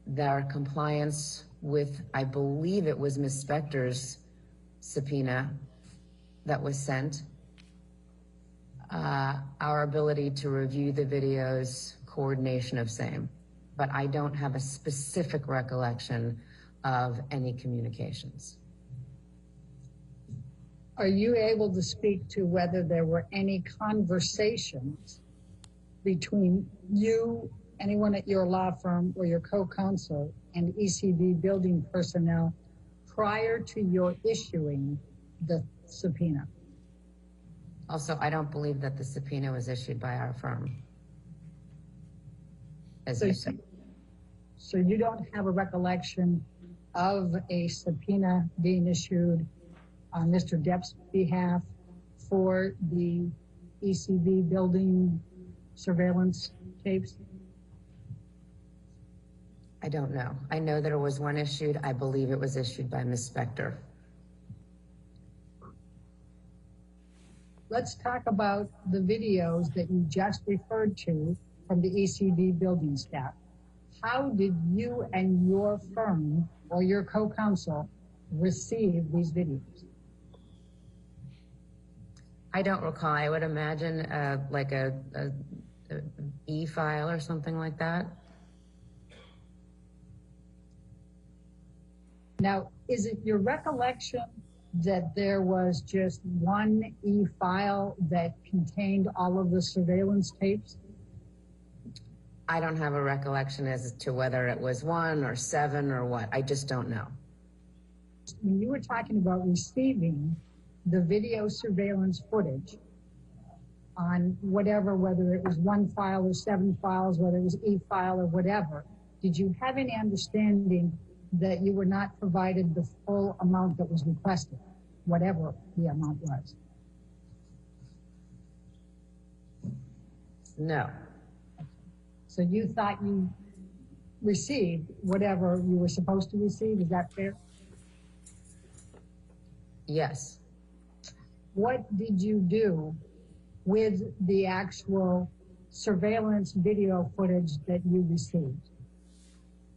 their compliance with, I believe it was Ms. Spector's subpoena that was sent, our ability to review the videos, coordination of same. But I don't have a specific recollection of any communications. Are you able to speak to whether there were any conversations between you, anyone at your law firm, or your co-counsel and ECB building personnel prior to your issuing the subpoena? Also, I don't believe that the subpoena was issued by our firm. As you said. So you don't have a recollection of a subpoena being issued on Mr. Depp's behalf for the ECB building surveillance tapes? I don't know. I know there was one issued. I believe it was issued by Ms. Spector. Let's talk about the videos that you just referred to from the ECB building staff. How did you and your firm or your co-counsel receive these videos? I don't recall. I would imagine like a e-file or something like that. Now, is it your recollection that there was just one e-file that contained all of the surveillance tapes? I don't have a recollection as to whether it was 1 or 7 or what. I just don't know. When you were talking about receiving the video surveillance footage on whatever, whether it was 1 file or 7 files, whether it was e-file or whatever, did you have any understanding that you were not provided the full amount that was requested, whatever the amount was? No. So you thought you received whatever you were supposed to receive, is that fair? Yes. What did you do with the actual surveillance video footage that you received?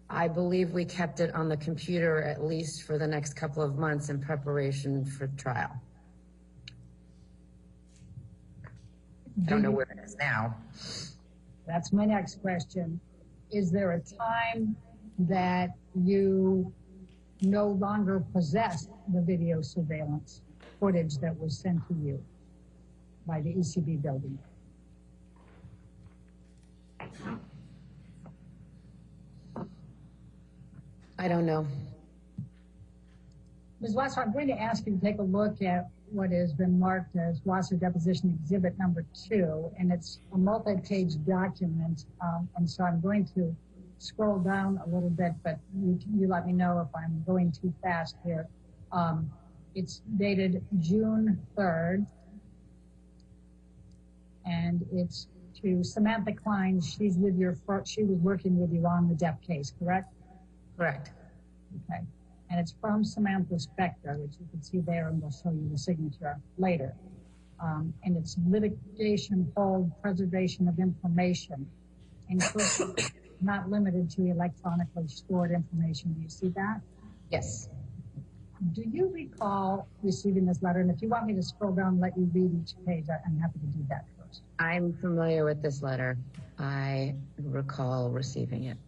I believe we kept it on the computer at least for the next couple of months in preparation for trial. I don't know where it is now. That's my next question. Is there a time that you no longer possess the video surveillance footage that was sent to you by the ECB building? I don't know. Ms. Wasser, I'm going to ask you to take a look at what has been marked as Wasser Deposition Exhibit number 2, and it's a multi-page document, and so I'm going to scroll down a little bit, but you let me know if I'm going too fast here. It's dated June 3rd, and it's to Samantha Klein. She was working with you on the Depp case, correct? Correct. Okay. And it's from Samantha Spector, which you can see there, and we'll show you the signature later. And it's litigation hold preservation of information, including not limited to electronically stored information. Do you see that? Yes. Do you recall receiving this letter? And if you want me to scroll down and let you read each page, I'm happy to do that first. I'm familiar with this letter. I recall receiving it.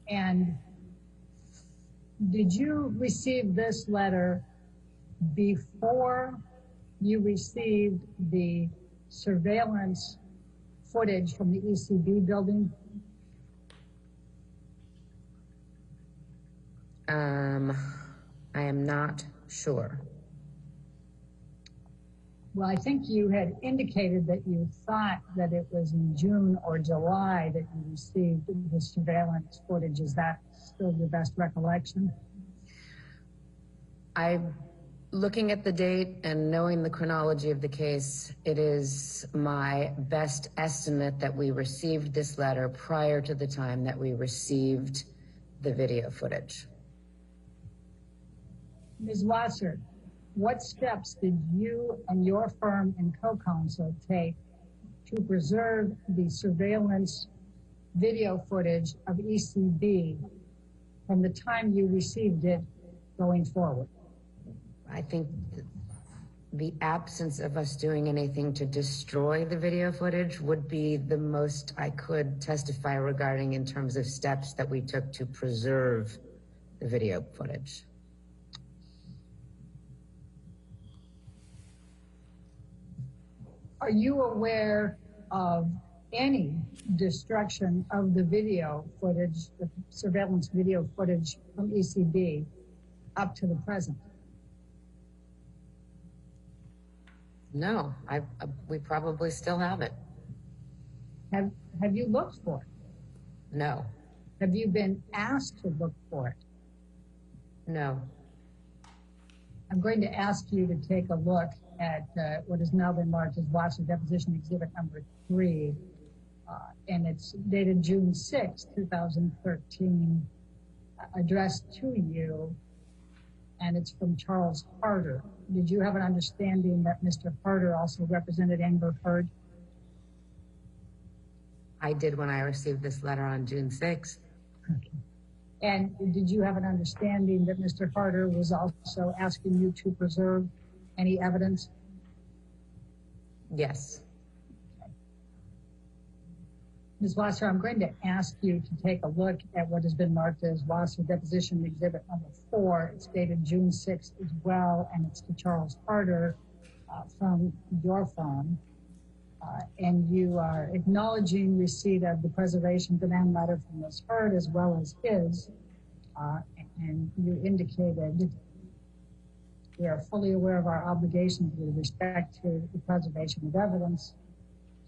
And did you receive this letter before you received the surveillance footage from the ECB building? I am not sure. Well, I think you had indicated that you thought that it was in June or July that you received the surveillance footage. Is that still your best recollection? Looking at the date and knowing the chronology of the case, it is my best estimate that we received this letter prior to the time that we received the video footage. Ms. Wasser, what steps did you and your firm and co-counsel take to preserve the surveillance video footage of ECB from the time you received it going forward? I think the absence of us doing anything to destroy the video footage would be the most I could testify regarding in terms of steps that we took to preserve the video footage. Are you aware of any destruction of the video footage, the surveillance video footage from ECB up to the present? No, we probably still have it. Have you looked for it? No, Have you been asked to look for it? no. I'm going to ask you to take a look at what has now been marked as Watson Deposition Exhibit number 3, and it's dated June 6, 2013, addressed to you, and it's from Charles Harder. Did you have an understanding that Mr. Harder also represented Amber Heard? I did when I received this letter on June 6th. Okay. And did you have an understanding that Mr. Harder was also asking you to preserve any evidence? Yes. Ms. Wasser, I'm going to ask you to take a look at what has been marked as Wasser Deposition Exhibit number 4. It's dated June 6th as well, and it's to Charles Harder from your phone. And you are acknowledging receipt of the preservation demand letter from Ms. Heard as well as his. And you indicated we are fully aware of our obligations with respect to the preservation of evidence.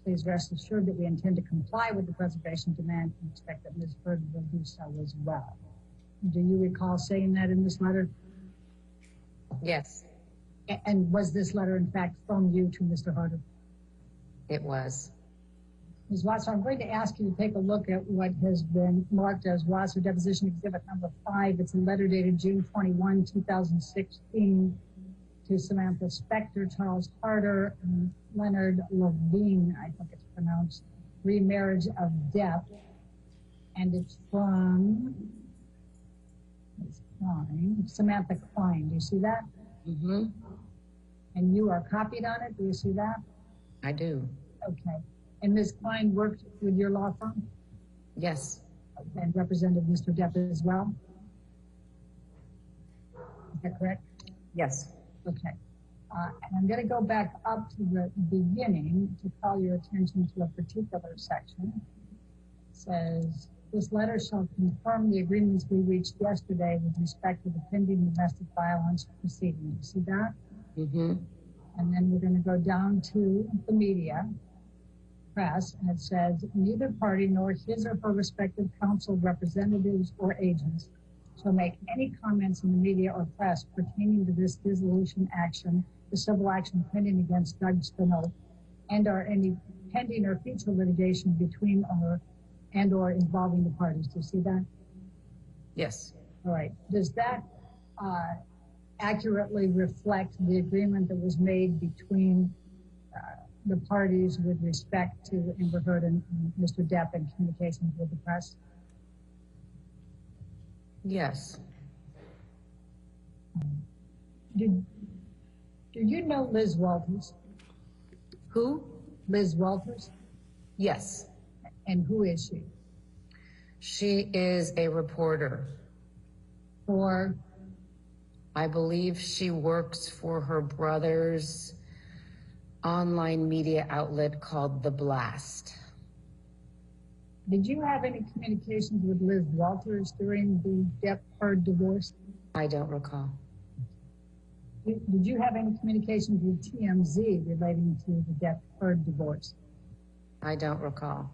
Please rest assured that we intend to comply with the preservation demand and expect that Ms. Heard will do so as well. Do you recall saying that in this letter? Yes, And was this letter in fact from you to Mr. Harder? it was. Ms. Wasser, I'm going to ask you to take a look at what has been marked as Wasser Deposition Exhibit number 5. It's a letter dated June 21, 2016 to Samantha Spector, Charles Harder, and Leonard Levine, I think it's pronounced, remarriage of Depp. And it's from Samantha Klein. Do you see that? Mm-hmm. And you are copied on it. Do you see that? I do. Okay. And Ms. Klein worked with your law firm Yes. and represented Mr. Depp as well? Is that correct? Yes. Okay. And I'm going to go back up to the beginning to call your attention to a particular section. It says, this letter shall confirm the agreements we reached yesterday with respect to the pending domestic violence proceedings. See that? Mm-hmm. And then we're going to go down to the media, press, and it says, neither party nor his or her respective counsel representatives or agents shall make any comments in the media or press pertaining to this dissolution action, the civil action pending against Doug Spino, and or any pending or future litigation between or involving the parties. Do you see that? Yes. All right. Does that accurately reflect the agreement that was made between the parties with respect to Amber Heard and Mr. Depp in communications with the press? Yes. Do you know Liz Walters? Who? Liz Walters? Yes. And who is she? She is a reporter. For? I believe she works for her brother's online media outlet called The Blast. Did you have any communications with Liz Walters during the Depp-Heard divorce? I don't recall. Did you have any communications with TMZ relating to the Depp-Heard divorce? I don't recall.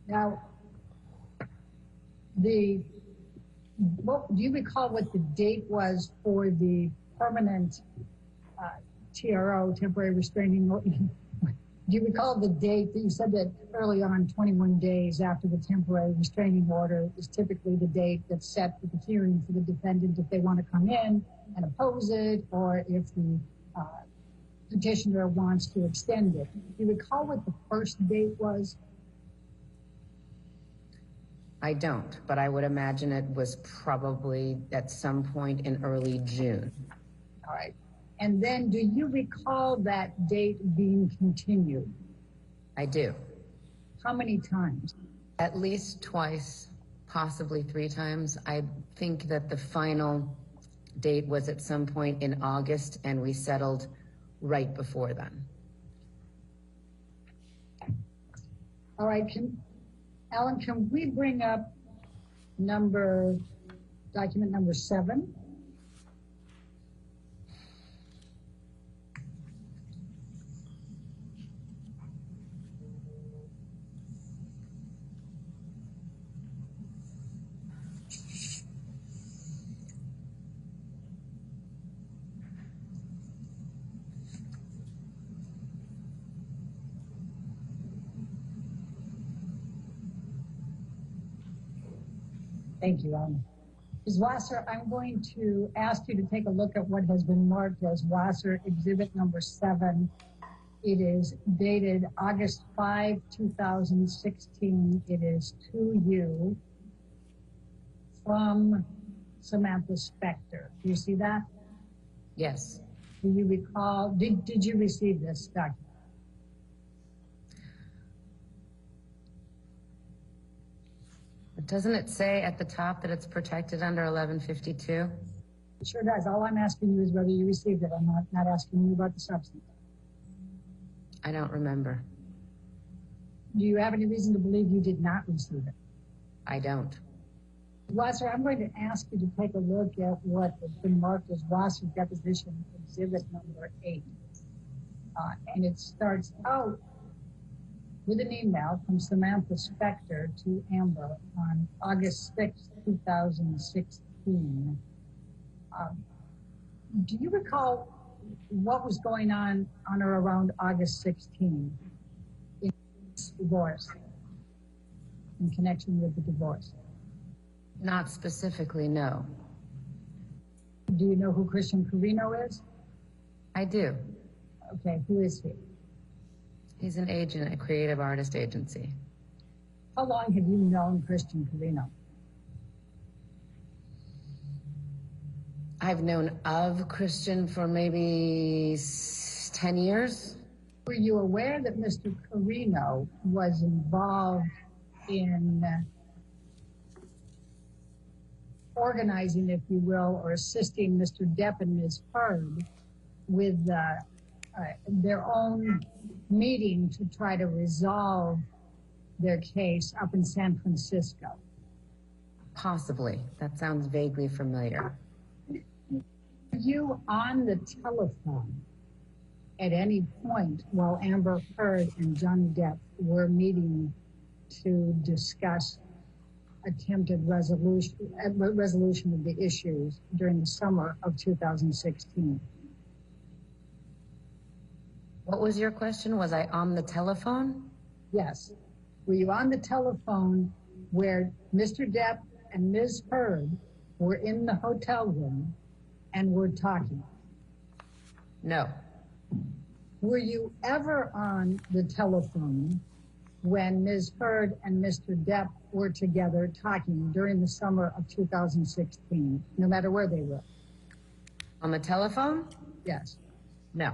Now, do you recall what the date was for the permanent TRO, temporary restraining order? Do you recall the date that you said that early on, 21 days after the temporary restraining order is typically the date that's set for the hearing for the defendant if they want to come in and oppose it, or if the petitioner wants to extend it? Do you recall what the first date was? I don't, but I would imagine it was probably at some point in early June. All right. And then do you recall that date being continued? I do. How many times? At least twice, possibly 3 times. I think that the final date was at some point in August, and we settled right before then. All right, Alan, can we bring up document number 7? Thank you, Alan. Ms. Wasser, I'm going to ask you to take a look at what has been marked as Wasser Exhibit number 7. It is dated August 5, 2016. It is to you from Samantha Spector. Do you see that? Yes. Do you recall, did you receive this document? Doesn't it say at the top that it's protected under 1152? It sure does. All I'm asking you is whether you received it. I'm not asking you about the substance. I don't remember. Do you have any reason to believe you did not receive it? I don't. Wasser, I'm going to ask you to take a look at what has been marked as Wasser Deposition Exhibit number 8. And it starts out with an email from Samantha Spector to Amber on August 6, 2016. Do you recall what was going on or around August 16 in this divorce, in connection with the divorce? Not specifically, no. Do you know who Christian Carino is? I do. Okay, who is he? He's an agent at a creative artist agency. How long have you known Christian Carino? I've known of Christian for maybe 10 years. Were you aware that Mr. Carino was involved in organizing, if you will, or assisting Mr. Depp and Ms. Heard with their own meeting to try to resolve their case up in San Francisco? Possibly. That sounds vaguely familiar. Were you on the telephone at any point while Amber Heard and Johnny Depp were meeting to discuss attempted resolution of the issues during the summer of 2016? What was your question? Was I on the telephone? Yes. Were you on the telephone where Mr. Depp and Ms. Heard were in the hotel room and were talking? No. Were you ever on the telephone when Ms. Heard and Mr. Depp were together talking during the summer of 2016, no matter where they were? On the telephone? Yes. No.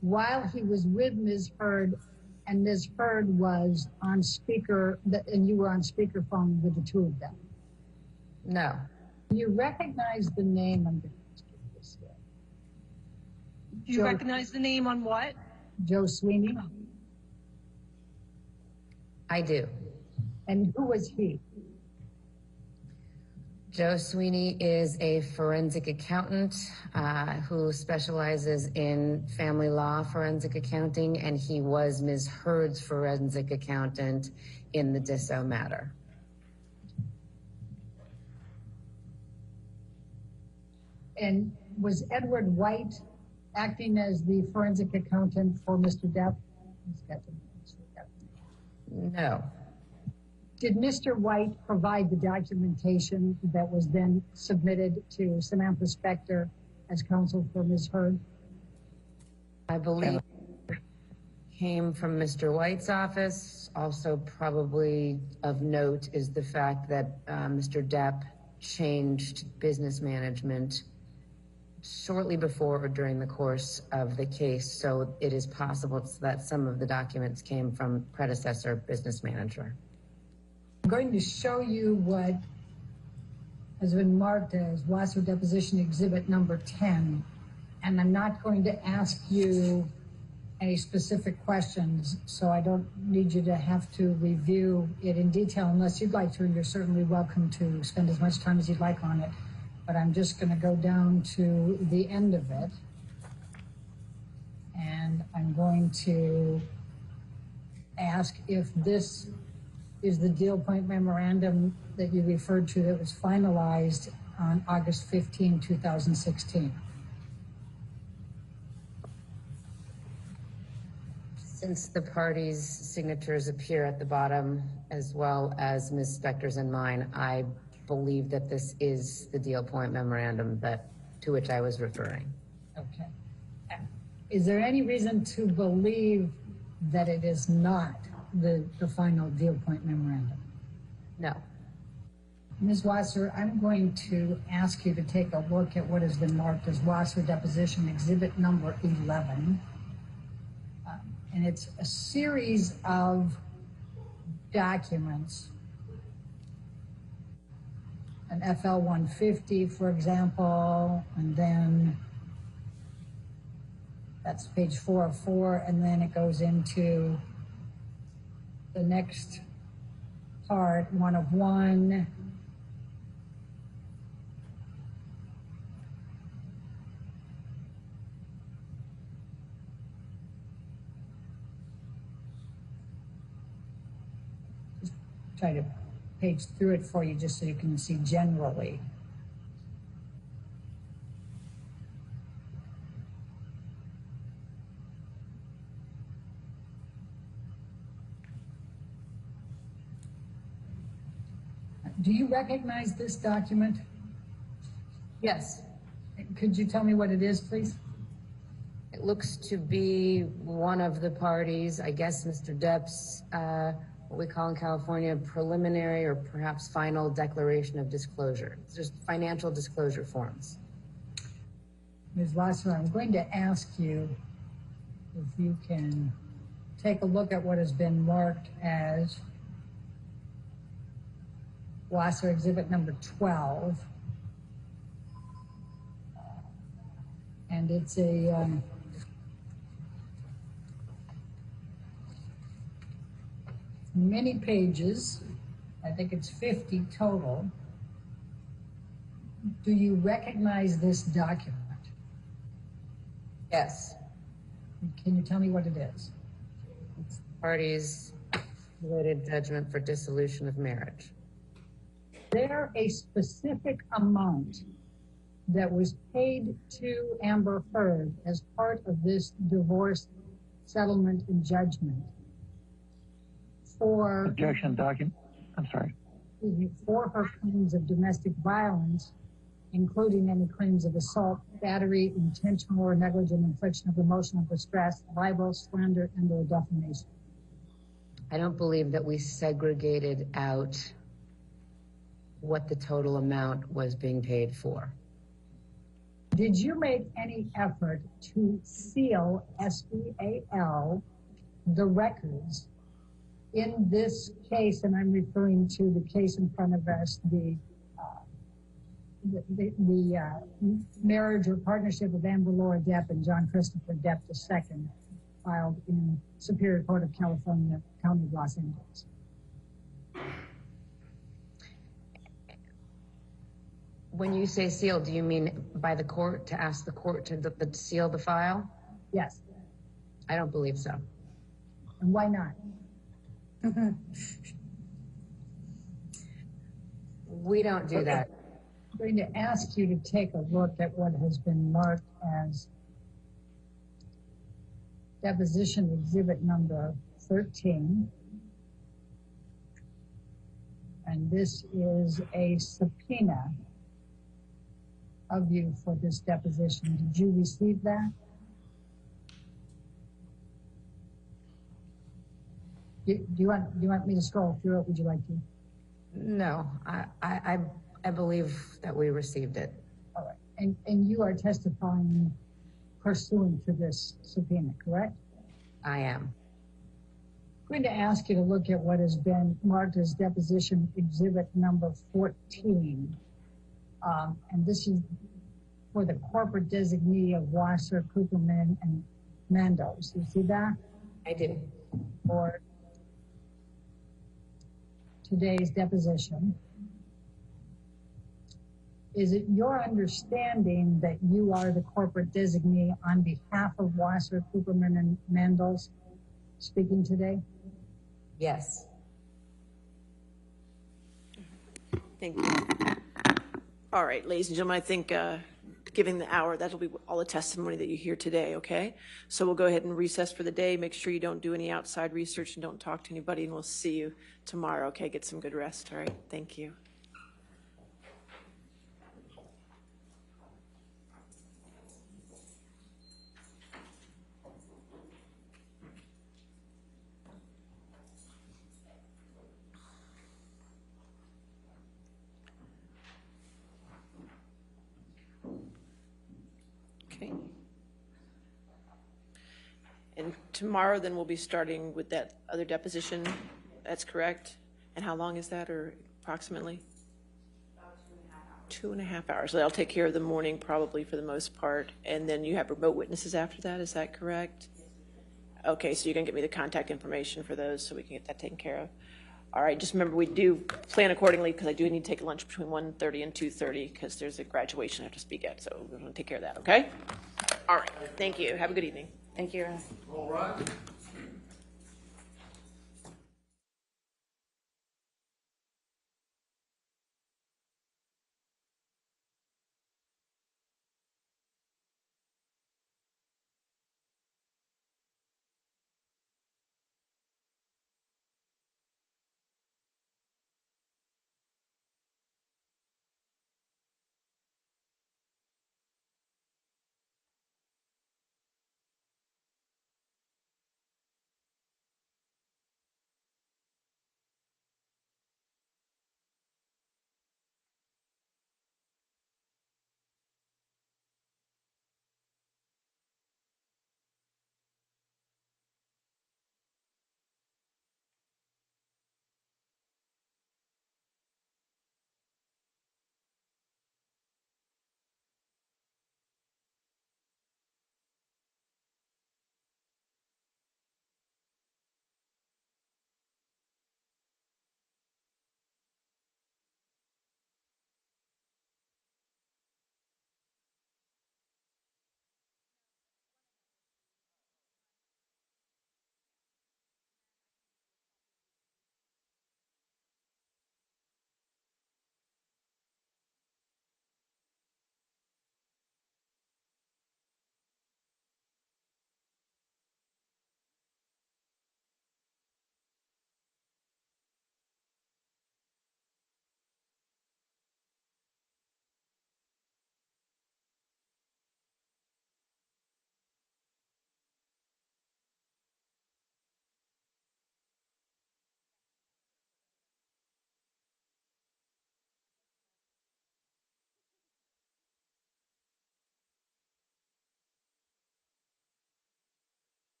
While he was with Ms. Heard and Ms. Heard was on speaker, and you were on speakerphone with the two of them? No. You recognize the name? I'm going to ask you this here. Do you recognize the name on what? Joe Sweeney? I do. And who was he? Joe Sweeney is a forensic accountant who specializes in family law forensic accounting, and he was Ms. Heard's forensic accountant in the Disso matter. And was Edward White acting as the forensic accountant for Mr. Depp? No. Did Mr. White provide the documentation that was then submitted to Samantha Spector as counsel for Ms. Heard? I believe it came from Mr. White's office. Also probably of note is the fact that Mr. Depp changed business management shortly before or during the course of the case. So it is possible that some of the documents came from predecessor business manager. Did Mr. White provide the documentation that was then submitted to Samantha Spector as counsel for Ms. Heard? I believe came from Mr. White's office. Also probably of note is the fact that Mr. Depp changed business management shortly before or during the course of the case. So it is possible that some of the documents came from predecessor business manager. I'm going to show you what has been marked as Wasser Deposition Exhibit number 10, and I'm not going to ask you any specific questions, so I don't need you to have to review it in detail unless you'd like to, and you're certainly welcome to spend as much time as you'd like on it. But I'm just going to go down to the end of it, and I'm going to ask if this is the deal point memorandum that you referred to that was finalized on August 15, 2016. Since the parties' signatures appear at the bottom, as well as Ms. Spector's and mine, I believe that this is the deal point memorandum to which I was referring. Okay. Is there any reason to believe that it is not the final deal point memorandum? No. Ms. Wasser, I'm going to ask you to take a look at what has been marked as Wasser Deposition Exhibit number 11. And it's a series of documents. An FL-150, for example, and then that's page 404, and then it goes into the next part, 1 of 1. Just try to page through it for you just so you can see generally. Do you recognize this document? Yes. Could you tell me what it is, please? It looks to be one of the parties, I guess Mr. Depp's, what we call in California, preliminary or perhaps final declaration of disclosure. It's just financial disclosure forms. Ms. Wasser, I'm going to ask you if you can take a look at what has been marked as Wasser Exhibit number 12. And it's a many pages. I think it's 50 total. Do you recognize this document? Yes. Can you tell me what it is? It's parties related judgment for dissolution of marriage. There a specific amount that was paid to Amber Heard as part of this divorce settlement and judgment for Objection document. I'm sorry. For her claims of domestic violence, including any claims of assault, battery, intentional or negligent infliction of emotional distress, libel, slander, and or defamation? I don't believe that we segregated out what the total amount was being paid for. Did you make any effort to seal, S-E-A-L, the records in this case? And I'm referring to the case in front of us, the marriage or partnership of Amber Laura Depp and John Christopher Depp II, filed in Superior Court of California, County of Los Angeles. When you say seal, do you mean by the court, to ask the court to seal the file? Yes. I don't believe so. And why not? We don't do that. I'm going to ask you to take a look at what has been marked as Deposition Exhibit number 13. And this is a subpoena of you for this deposition. Did you receive that? Do you want me to scroll through it? Would you like to? No, I believe that we received it. All right. And you are testifying pursuant to this subpoena, correct? I am. I'm going to ask you to look at what has been marked as deposition exhibit number 14. And this is for the corporate designee of Wasser, Cooperman, and Mendoz. You see that? I do. For today's deposition. Is it your understanding that you are the corporate designee on behalf of Wasser, Cooperman, and Mendoz speaking today? Yes. Thank you. All right, ladies and gentlemen, I think given the hour, that'll be all the testimony that you hear today, okay? So we'll go ahead and recess for the day. Make sure you don't do any outside research and don't talk to anybody, and we'll see you tomorrow, okay? Get some good rest, all right? Thank you. Okay. And tomorrow, then we'll be starting with that other deposition. That's correct? And how long is that, or approximately? About 2.5 hours. So that'll take care of the morning probably for the most part. And then you have remote witnesses after that, is that correct? Okay, so you're going to get me the contact information for those so we can get that taken care of. All right, just remember we do plan accordingly because I do need to take a lunch between 1:30 and 2:30 because there's a graduation I have to speak at. So we're going to take care of that, okay? All right, thank you. Have a good evening. Thank you. All right.